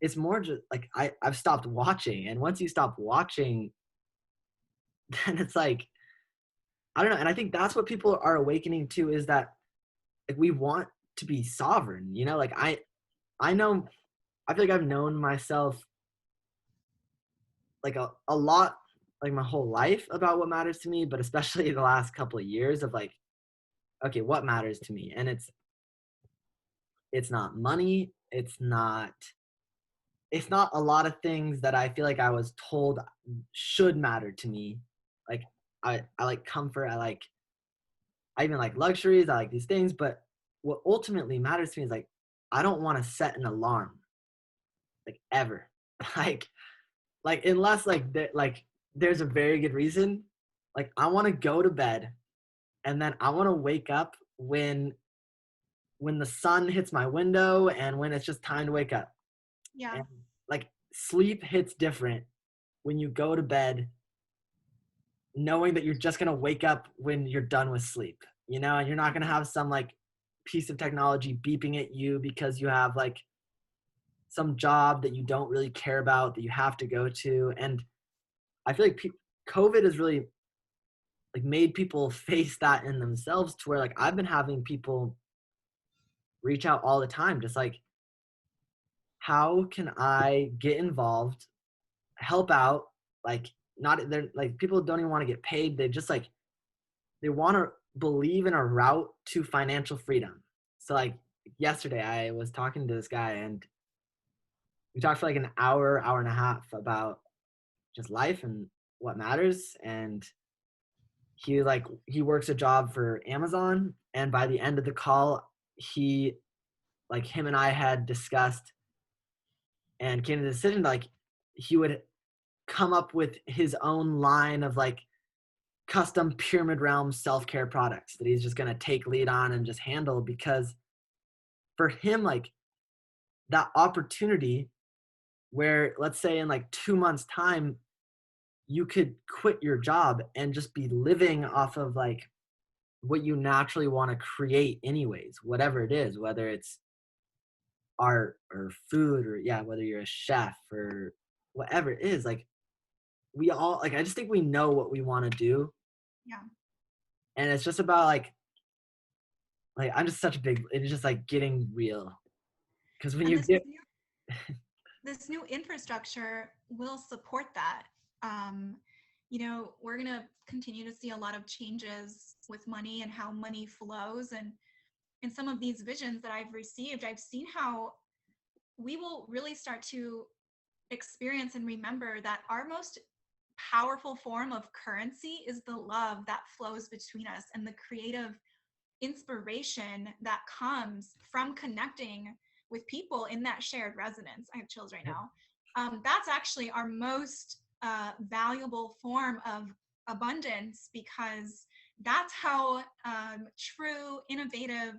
it's more just like I've stopped watching, and once you stop watching, then it's like I don't know, and I think that's what people are awakening to is that like we want to be sovereign, you know? Like I know I feel like I've known myself like a lot like my whole life about what matters to me, but especially the last couple of years of like, okay, what matters to me? And it's not money, it's not a lot of things that I feel like I was told should matter to me. Like I like comfort, I even like luxuries, I like these things, but what ultimately matters to me is like I don't want to set an alarm like ever. like unless like there's a very good reason. Like I want to go to bed and then I want to wake up when the sun hits my window and when it's just time to wake up. Yeah. And like sleep hits different when you go to bed knowing that you're just going to wake up when you're done with sleep, you know, and you're not going to have some like piece of technology beeping at you because you have like some job that you don't really care about that you have to go to. And I feel like COVID has really like made people face that in themselves to where like I've been having people reach out all the time just like how can I get involved, help out, like not they're like people don't even want to get paid, they just like they want to believe in a route to financial freedom. So like yesterday I was talking to this guy and we talked for like an hour and a half about just life and what matters. And he works a job for Amazon, and by the end of the call he like him and I had discussed and came to the decision like he would come up with his own line of like custom pyramid realm self-care products that he's just going to take lead on and just handle because for him like that opportunity where let's say in like 2 months time you could quit your job and just be living off of like what you naturally want to create anyways, whatever it is, whether it's art or food or yeah, whether you're a chef or whatever it is, like we all like I just think we know what we want to do. Yeah. And it's just about like I'm just such a big it's just like getting real. Because when And you get this new infrastructure will support that. Um, you know, we're going to continue to see a lot of changes with money and how money flows. And in some of these visions that I've received, I've seen how we will really start to experience and remember that our most powerful form of currency is the love that flows between us and the creative inspiration that comes from connecting with people in that shared resonance. I have chills right now. That's actually our most valuable form of abundance because that's how true, innovative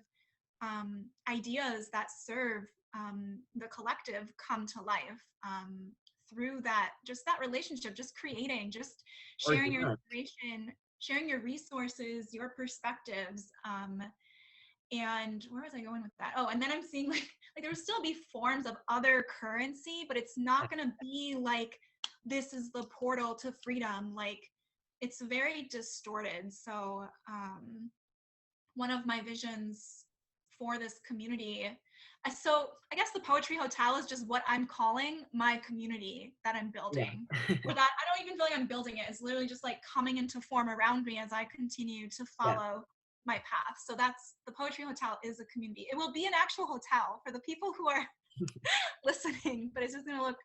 ideas that serve the collective come to life through that, just that relationship, just creating, just sharing your organic. inspiration, sharing your resources, your perspectives. And where was I going with that? Oh, and then I'm seeing like there will still be forms of other currency, but it's not going to be like this is the portal to freedom. Like it's very distorted. So one of my visions for this community. So I guess the Poetry Hotel is just what I'm calling my community that I'm building. Yeah. Or that I don't even feel like I'm building it. It's literally just like coming into form around me as I continue to Yeah. follow my path. So that's the Poetry Hotel is a community. It will be an actual hotel for the people who are listening, but it's just gonna look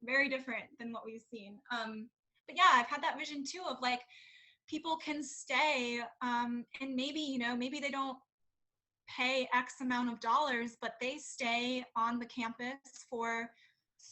very different than what we've seen. But yeah, I've had that vision too of like people can stay and maybe, you know, maybe they don't pay X amount of dollars, but they stay on the campus for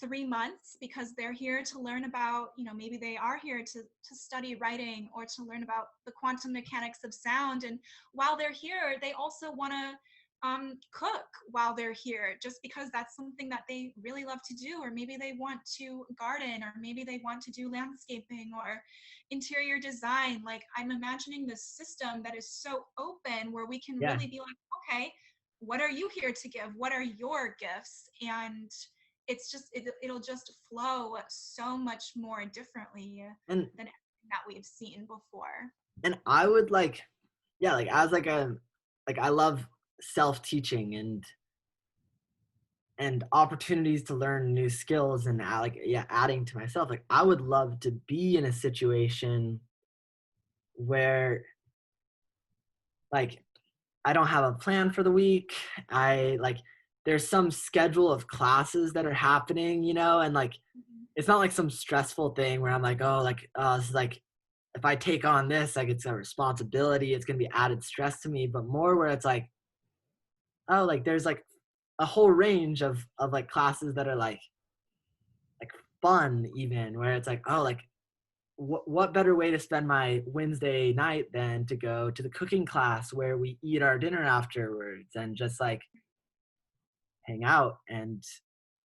3 months because they're here to learn about, you know, maybe they are here to study writing or to learn about the quantum mechanics of sound. And while they're here, they also want to cook while they're here, just because that's something that they really love to do, or maybe they want to garden, or maybe they want to do landscaping or interior design. Like, I'm imagining this system that is so open where we can Yeah. really be like, okay, what are you here to give? What are your gifts? And it's just it'll just flow so much more differently And than anything that we've seen before. I would like, yeah, like as like a, like I love self-teaching and opportunities to learn new skills and like, yeah, adding to myself. Like I would love to be in a situation where like I don't have a plan for the week. I like, there's some schedule of classes that are happening, you know, and like Mhm. it's not like some stressful thing where I'm like, oh, like this is like, if I take on this, like it's a responsibility, it's gonna be added stress to me, but more where it's like, oh, like there's like a whole range of like classes that are like fun, even where it's like, oh, like what better way to spend my Wednesday night than to go to the cooking class where we eat our dinner afterwards and just like hang out and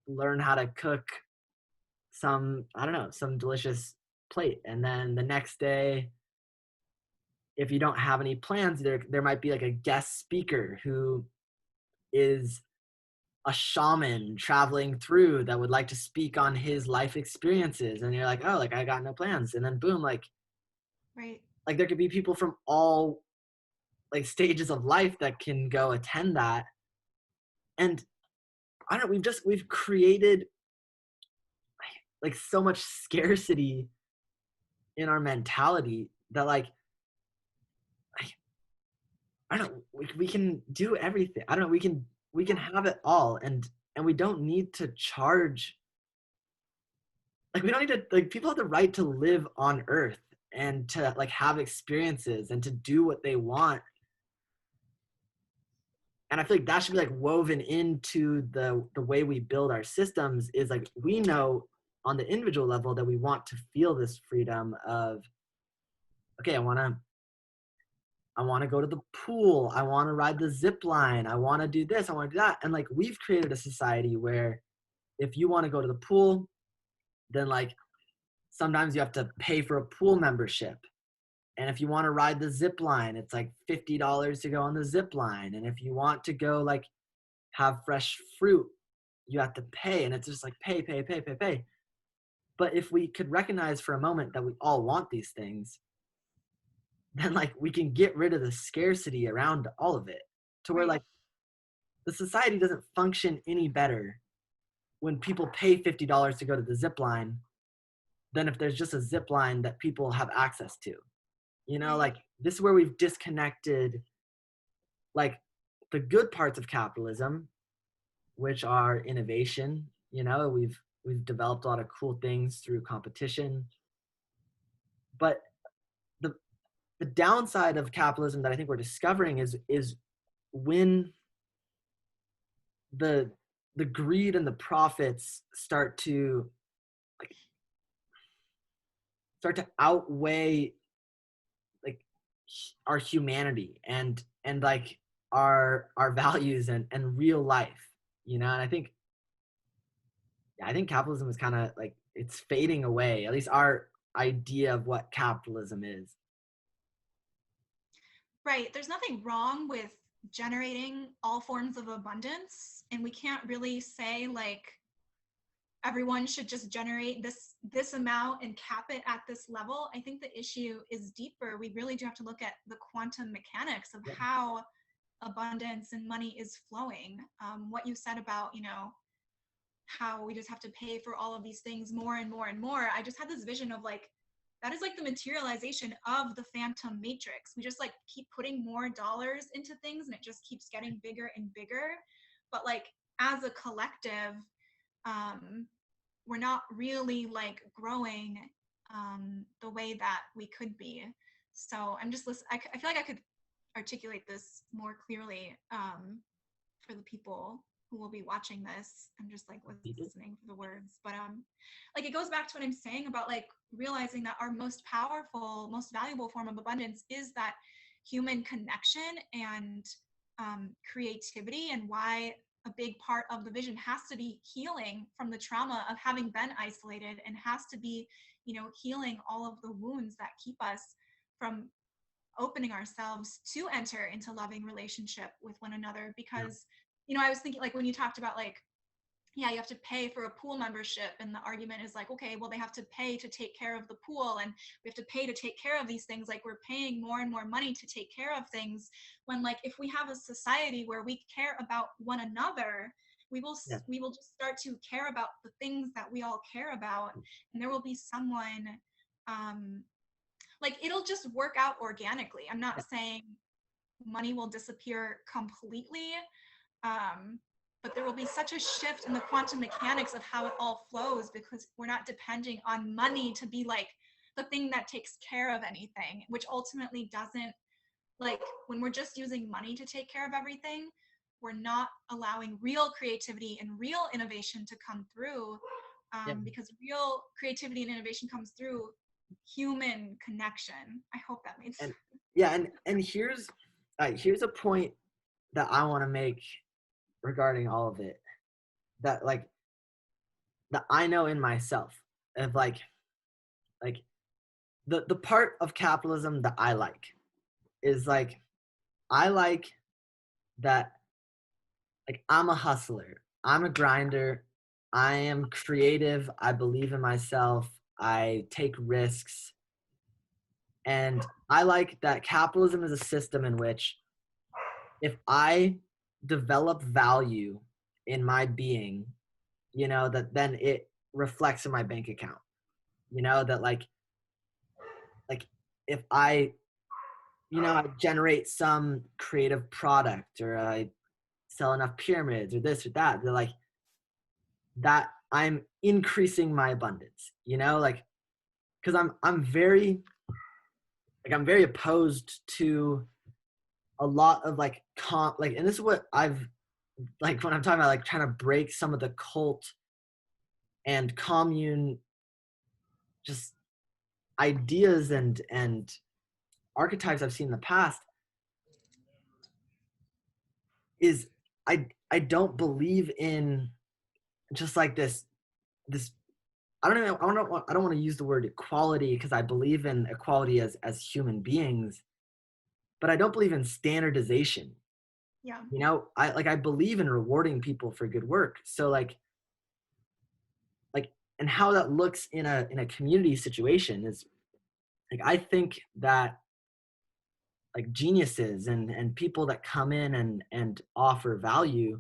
learn how to cook some, I don't know, some delicious plate. And then the next day, if you don't have any plans, there might be like a guest speaker who is a shaman traveling through that would like to speak on his life experiences. And you're like, oh, like I got no plans. And then boom, Right. like there could be people from all like stages of life that can go attend that. And I don't know, we've created like so much scarcity in our mentality that like I don't know, we can do everything. I don't know, we can Yeah. have it all, and we don't need to charge, like we don't need to, like people have the right to live on earth and to like have experiences and to do what they want. And I feel like that should be like woven into the way we build our systems, is like we know on the individual level that we want to feel this freedom of, okay, I want to go to the pool, I want to ride the zip line, I want to do this, I want to do that. And like we've created a society where if you want to go to the pool, then like sometimes you have to pay for a pool membership. And if you want to ride the zip line, it's like $50 to go on the zip line. And if you want to go like have fresh fruit, you have to pay. And it's just like pay, pay, pay, pay, pay. But if we could recognize for a moment that we all want these things, then like we can get rid of the scarcity around all of it, to where Right. like the society doesn't function any better when people pay $50 to go to the zip line than if there's just a zip line that people have access to. You know, Right. like this is where we've disconnected like the good parts of capitalism, which are innovation. You know, we've developed a lot of cool things through competition. But the the downside of capitalism that I think we're discovering is when the the greed and the profits start to outweigh like our humanity and like our values and real life, you know. And I think capitalism is kind of like it's fading away, at least our idea of what capitalism is. Right. There's nothing wrong with generating all forms of abundance, and we can't really say like everyone should just generate this amount and cap it at this level. I think the issue is deeper. We really do have to look at the quantum mechanics of Yeah. how abundance and money is flowing. What you said about, how we just have to pay for all of these things more and more and more. I just had this vision of like, that is like the materialization of the phantom matrix. We just like keep putting more dollars into things and it just keeps getting bigger and bigger. But like as a collective, um, we're not really like growing the way that we could be. So I'm just listening. I feel like I could articulate this more clearly for the people who will be watching this. I'm just like listening for the words, but like it goes back to what I'm saying about like realizing that our most powerful, most valuable form of abundance is that human connection and creativity, and why a big part of the vision has to be healing from the trauma of having been isolated, and has to be, healing all of the wounds that keep us from opening ourselves to enter into loving relationship with one another. Yeah. Because, I was thinking, like, when you talked about, like, yeah, you have to pay for a pool membership, and the argument is like, okay, well, they have to pay to take care of the pool, and we have to pay to take care of these things. Like, we're paying more and more money to take care of things, when, like, if we have a society where we care about one another, we will Yeah. we will just start to care about the things that we all care about, and there will be someone, like, it'll just work out organically. I'm not Yeah. saying money will disappear completely, um, but there will be such a shift in the quantum mechanics of how it all flows, because we're not depending on money to be like the thing that takes care of anything, which ultimately doesn't, like, when we're just using money to take care of everything, we're not allowing real creativity and real innovation to come through, Yeah. because real creativity and innovation comes through human connection. I hope that made sense. And yeah, and here's a point that I want to make regarding all of it, that like that I know in myself, of like the part of capitalism that I like is like, I like that, like, I'm a hustler, I'm a grinder, I am creative, I believe in myself, I take risks, and I like that capitalism is a system in which if I develop value in my being, that then it reflects in my bank account. That like if I generate some creative product, or I sell enough pyramids or this or that, they're like that I'm increasing my abundance, like, because I'm very opposed to a lot of like and this is what I've, like, when I'm talking about like trying to break some of the cult and commune just ideas and archetypes I've seen in the past, is I don't believe in just like this I don't want to use the word equality, because I believe in equality as human beings, but I don't believe in standardization. Yeah. I believe in rewarding people for good work. So like and how that looks in a community situation is, like, I think that like geniuses and people that come in and offer value,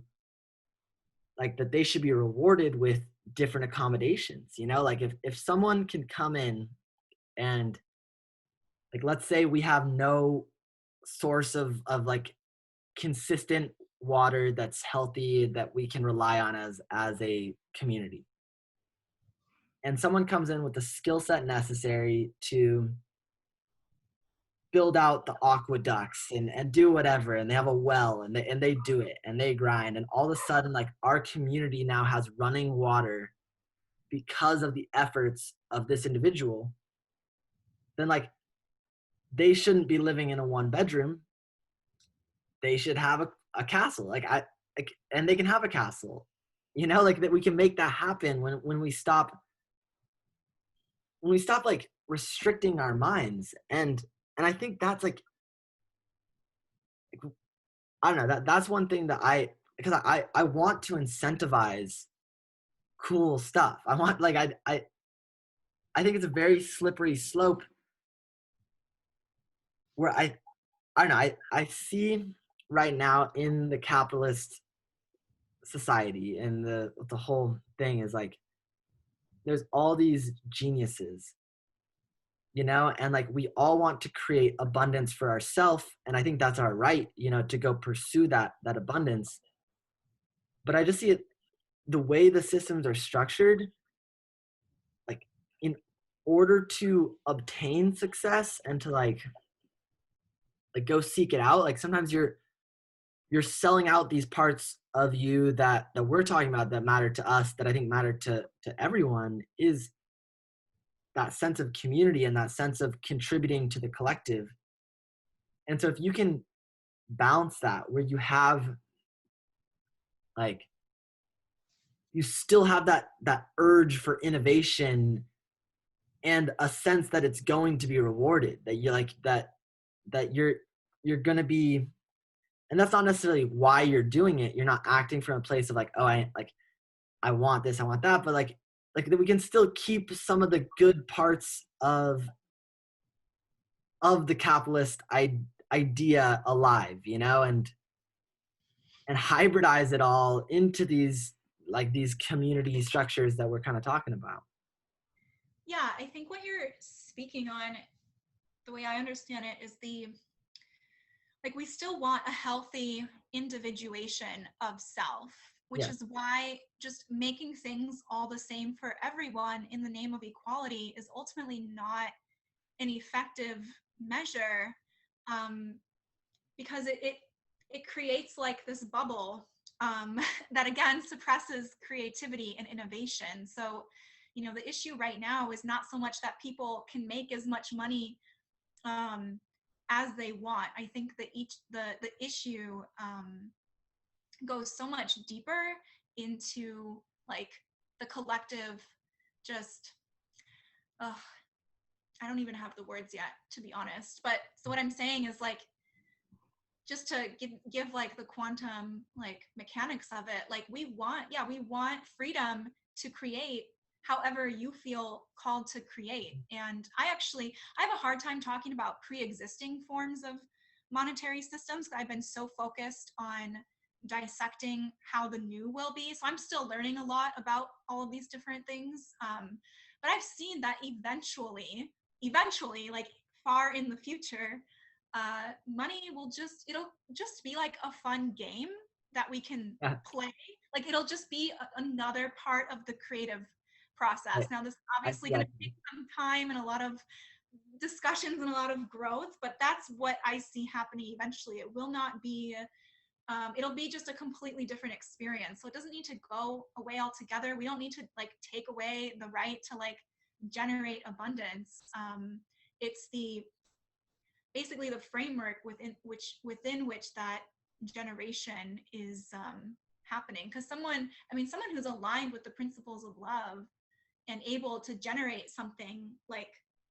like, that they should be rewarded with different accommodations. Like, if someone can come in and, like, let's say we have no source of like consistent water that's healthy that we can rely on as a community, and someone comes in with the skill set necessary to build out the aqueducts and do whatever, and they have a well, and they do it, and they grind, and all of a sudden, like, our community now has running water because of the efforts of this individual, then, like, they shouldn't be living in a one bedroom. They should have a castle. And they can have a castle, like, that we can make that happen when we stop like restricting our minds. And I think that's like I don't know, that's one thing that because I want to incentivize cool stuff. I want, like, I think it's a very slippery slope where I don't know, I see right now in the capitalist society, and the whole thing is like, there's all these geniuses, and like we all want to create abundance for ourselves, and I think that's our right, to go pursue that abundance. But I just see it, the way the systems are structured, like, in order to obtain success and to like go seek it out, like, sometimes you're selling out these parts of you that we're talking about, that matter to us, that I think matter to everyone, is that sense of community and that sense of contributing to the collective. And so if you can balance that where you have like you still have that urge for innovation and a sense that it's going to be rewarded, that you like that you're going to be, and that's not necessarily why you're doing it. You're not acting from a place of like, oh, I want this, I want that, but like that we can still keep some of the good parts of the capitalist idea alive, you know, and hybridize it all into these like these community structures that we're kind of talking about. Yeah, I think what you're speaking on, the way I understand it, is the like we still want a healthy individuation of self, which Yeah. is why just making things all the same for everyone in the name of equality is ultimately not an effective measure, um, because it creates like this bubble, that again suppresses creativity and innovation. So, you know, the issue right now is not so much that people can make as much money, um, as they want. I think that the issue, goes so much deeper into like the collective, just, uh, I don't even have the words yet, to be honest. But so what I'm saying is like, just to give like the quantum like mechanics of it, like we want freedom to create however you feel called to create. And I have a hard time talking about pre-existing forms of monetary systems. I've been so focused on dissecting how the new will be, so I'm still learning a lot about all of these different things, but I've seen that eventually, like far in the future, money will it'll just be like a fun game that we can Yeah. play. Like it'll just be another part of the creative process. Now, this is I obviously going yeah, to take some time and a lot of discussions and a lot of growth, but that's what I see happening eventually. It will not be, it'll be just a completely different experience. So it doesn't need to go away altogether. We don't need to like take away the right to like generate abundance. It's the basically the framework within which that generation is, happening. Because someone who's aligned with the principles of love and able to generate something like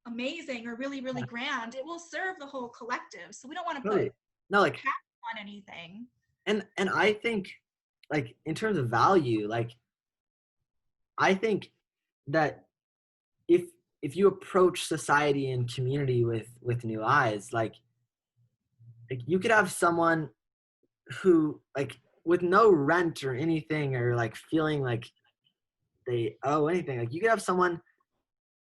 amazing or really really yeah, grand, it will serve the whole collective. So we don't want to put totally. No, like, cap on anything. and I think like in terms of value, like I think that if if you approach society and community with new eyes, like you could have someone who like with no rent or anything or like feeling like they owe anything, like you could have someone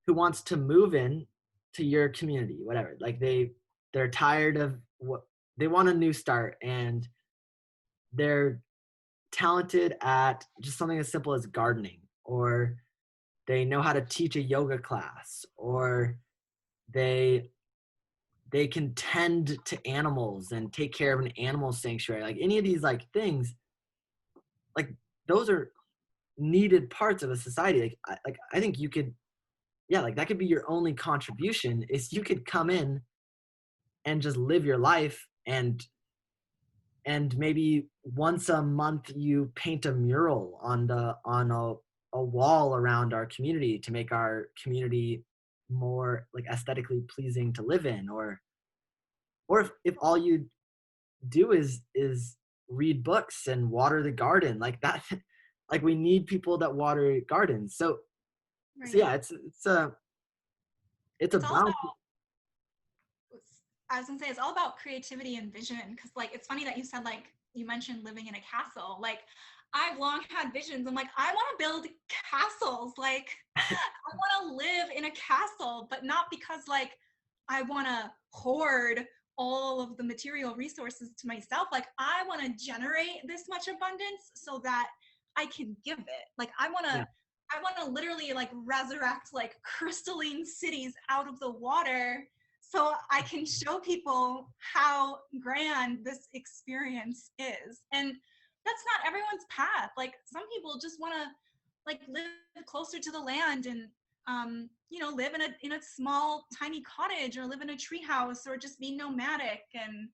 who wants to move in to your community, whatever, like they're tired of what they want, a new start, and they're talented at just something as simple as gardening, or they know how to teach a yoga class, or they they can tend to animals and take care of an animal sanctuary, like any of these like things, like those are needed parts of a society. Like I think you could, yeah, like that could be your only contribution, is you could come in and just live your life, and maybe once a month you paint a mural on a wall around our community to make our community more like aesthetically pleasing to live in, or if all you do is read books and water the garden like that. Like we need people that water gardens. So Right. yeah, it's a It's all balance. about, I was gonna say, it's all about creativity and vision. Because like it's funny that you said, like you mentioned living in a castle. Like I've long had visions. I'm like, I want to build castles. Like I want to live in a castle, but not because like I want to hoard all of the material resources to myself. Like I want to generate this much abundance so that I can give it. Like Yeah, I want to literally like resurrect like crystalline cities out of the water so I can show people how grand this experience is. And that's not everyone's path. Like some people just want to like live closer to the land and, live in a small tiny cottage or live in a tree house or just be nomadic. And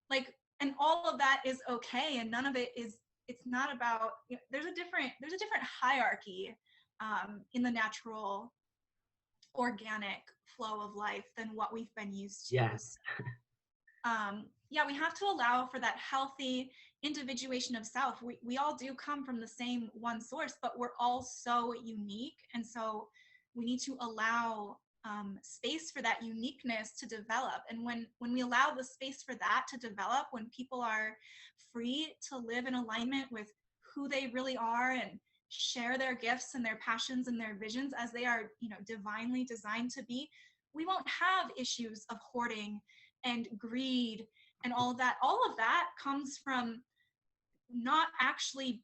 like, and all of that is okay, and none of it is, it's not about, there's a different hierarchy in the natural organic flow of life than what we've been used to. Yeah. Yeah, we have to allow for that healthy individuation of self. We all do come from the same one source, but we're all so unique. And so we need to allow space for that uniqueness to develop. And when we allow the space for that to develop, when people are free to live in alignment with who they really are and share their gifts and their passions and their visions as they are, divinely designed to be, we won't have issues of hoarding and greed and all of that. All of that comes from not actually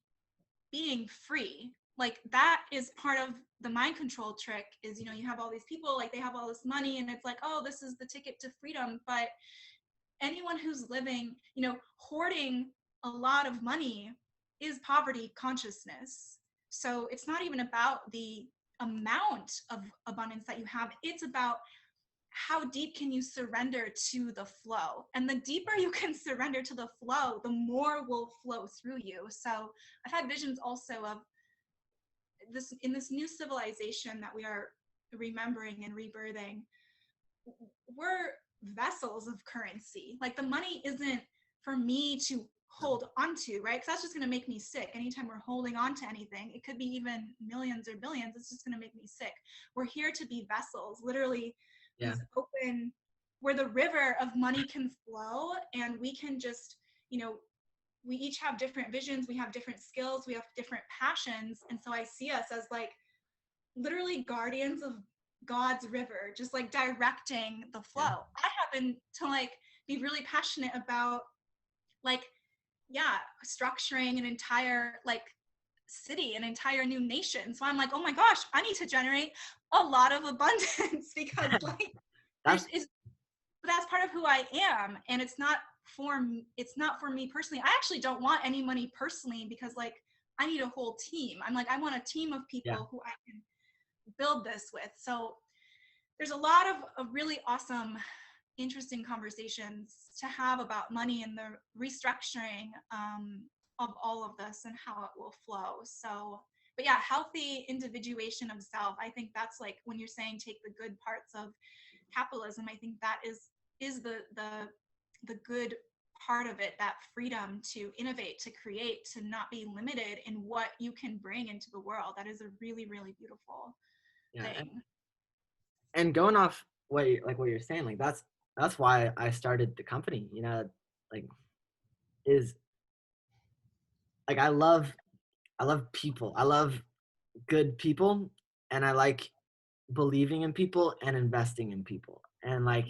being free. Like, that is part of the mind control trick is, you have all these people, like, they have all this money and it's like, oh, this is the ticket to freedom. But anyone who's living, hoarding a lot of money is poverty consciousness. So it's not even about the amount of abundance that you have. It's about how deep can you surrender to the flow? And the deeper you can surrender to the flow, the more will flow through you. So I've had visions also of this, in this new civilization that we are remembering and rebirthing, we're vessels of currency. Like, the money isn't for me to hold onto, right? Because that's just going to make me sick. Anytime we're holding on to anything, it could be even millions or billions, it's just going to make me sick. We're here to be vessels, literally. Yeah. These open, where the river of money can flow, and we can just, we each have different visions, we have different skills, we have different passions. And so I see us as like literally guardians of God's river, just like directing the flow. Yeah. I happen to like be really passionate about structuring an entire like city, an entire new nation. So I'm like, oh my gosh, I need to generate a lot of abundance because like that's part of who I am. And it's not for me personally. I actually don't want any money personally because like I need a whole team. I'm like, I want a team of people who I can build this with. So there's a lot of really awesome, interesting conversations to have about money and the restructuring of all of this and how it will flow. So, but yeah, healthy individuation of self. I think that's like when you're saying take the good parts of capitalism. I think that is the good part of it, that freedom to innovate, to create, to not be limited in what you can bring into the world. That is a really, really beautiful thing. And going off what you're saying, like that's why I started the company, like is like I love people. I love good people, and I like believing in people and investing in people. And like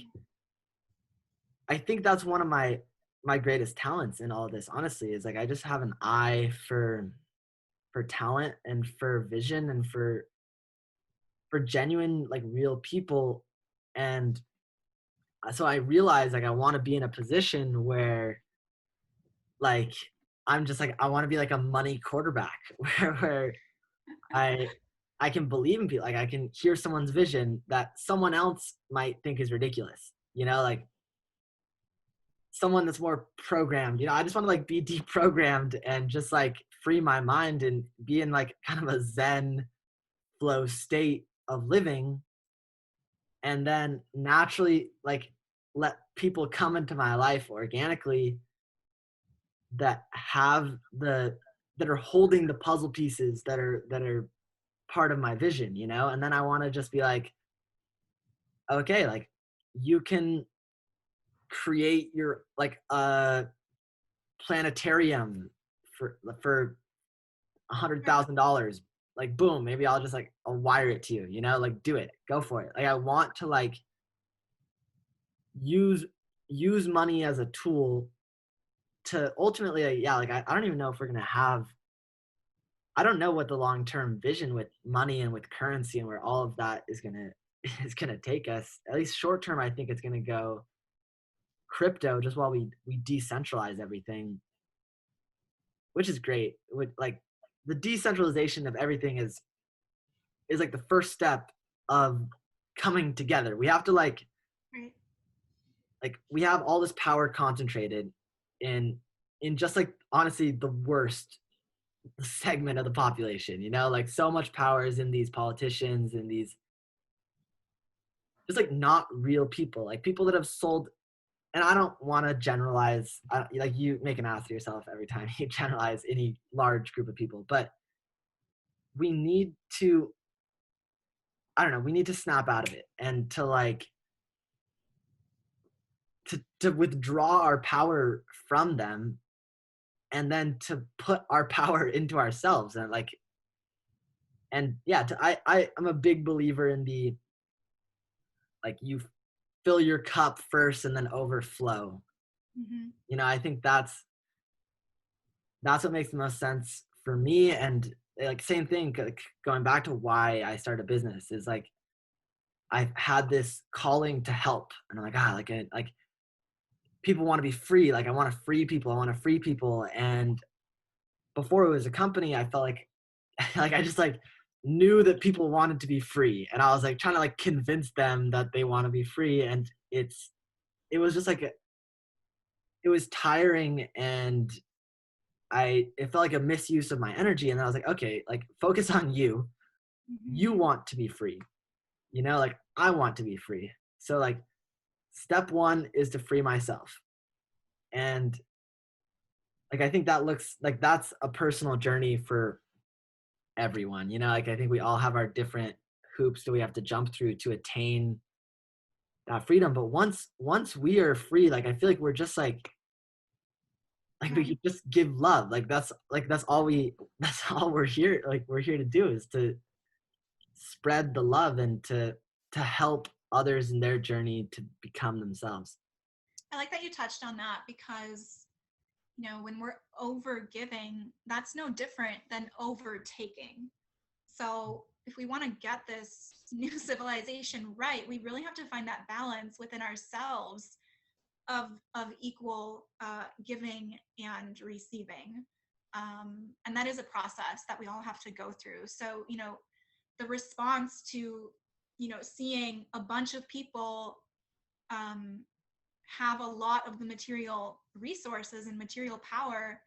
I think that's one of my greatest talents in all of this, honestly, is like I just have an eye for talent and for vision and for genuine, like, real people. And so I realized like I want to be in a position where like I'm just like I want to be like a money quarterback where I can believe in people. Like I can hear someone's vision that someone else might think is ridiculous, like someone that's more programmed. I just want to like be deprogrammed and just like free my mind and be in like kind of a zen flow state of living, and then naturally like let people come into my life organically that are holding the puzzle pieces that are part of my vision, and then I want to just be like, okay, like you can create your like a planetarium for $100,000. Like boom, maybe I'll wire it to you, like do it, go for it. Like I want to like use money as a tool to ultimately like I don't even know if we're gonna have, I don't know what the long-term vision with money and with currency and where all of that is gonna take us. At least short term, I think it's gonna go crypto just while we decentralize everything, which is great. With like the decentralization of everything is like the first step of coming together. We have to like we have all this power concentrated, in just like honestly the worst segment of the population, you know, like so much power is in these politicians and these just like not real people, like people that have sold. And I don't want to generalize, like you make an ass of yourself every time you generalize any large group of people, but we need to, I don't know, we need to snap out of it and to like to withdraw our power from them and then to put our power into ourselves and like, and yeah, I'm a big believer in the like you fill your cup first and then overflow. Hmm. You know, I think that's what makes the most sense for me. And like same thing, like, going back to why I started a business is like I've had this calling to help, and I'm like like people want to be free. Like I want to free people. I want to free people. And before it was a company, I felt like like I just like knew that people wanted to be free, and I was like trying to like convince them that they want to be free, and it was just like it was tiring, and it felt like a misuse of my energy. And then I was like, okay, like focus on you. You Hmm. want to be free, you know, like I want to be free. So like step one is to free myself. And like I think that looks like that's a personal journey for everyone, you know, like I think we all have our different hoops that we have to jump through to attain that freedom. But once we are free, like I feel like we're just like we Yeah. could just give love. Like that's all we that's all we're here, like we're here to do is to spread the love and to help others in their journey to become themselves. I like that you touched on that because, when we're over giving, that's no different than overtaking. So if we want to get this new civilization right, we really have to find that balance within ourselves of equal giving and receiving. And that is a process that we all have to go through. So, the response to, seeing a bunch of people um, have a lot of the material resources and material power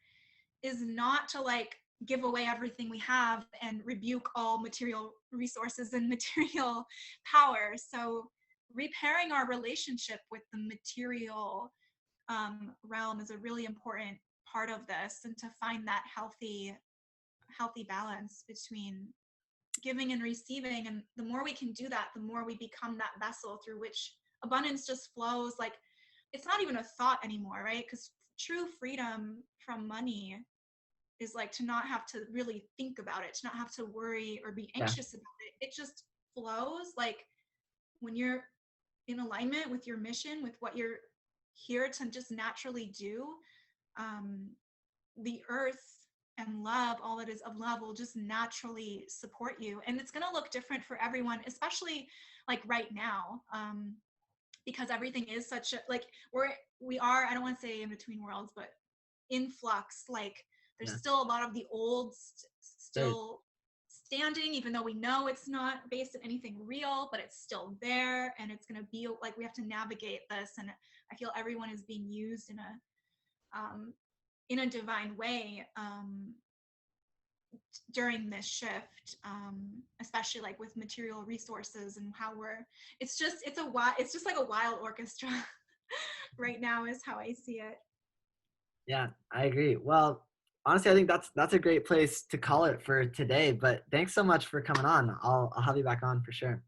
is not to like give away everything we have and rebuke all material resources and material power. So repairing our relationship with the material realm is a really important part of this, and to find that healthy balance between giving and receiving. And the more we can do that, the more we become that vessel through which abundance just flows. Like it's not even a thought anymore, right? Because true freedom from money is like to not have to really think about it, to not have to worry or be Yeah. anxious about it. It just flows. Like when you're in alignment with your mission, with what you're here to just naturally do, um, the earth and love, all that is of love, will just naturally support you. And it's going to look different for everyone, especially like right now, because everything is such a like we are, I don't want to say in between worlds, but in flux. Like there's Yeah. still a lot of the old There's still standing, even though we know it's not based in anything real, but it's still there. And it's going to be like we have to navigate this. And I feel everyone is being used um, in a divine way during this shift, especially like with material resources and how it's just like a wild orchestra right now is how I see it. Yeah, I agree. Well, honestly, I think that's a great place to call it for today. But thanks so much for coming on. I'll have you back on for sure.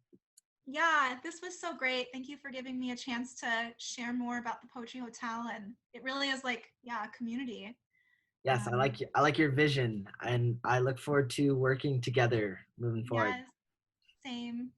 Yeah, this was so great. Thank you for giving me a chance to share more about the Poetry Hotel. And it really is like, yeah, a community. Yes, Um, I like your vision, and I look forward to working together moving forward. yes, same.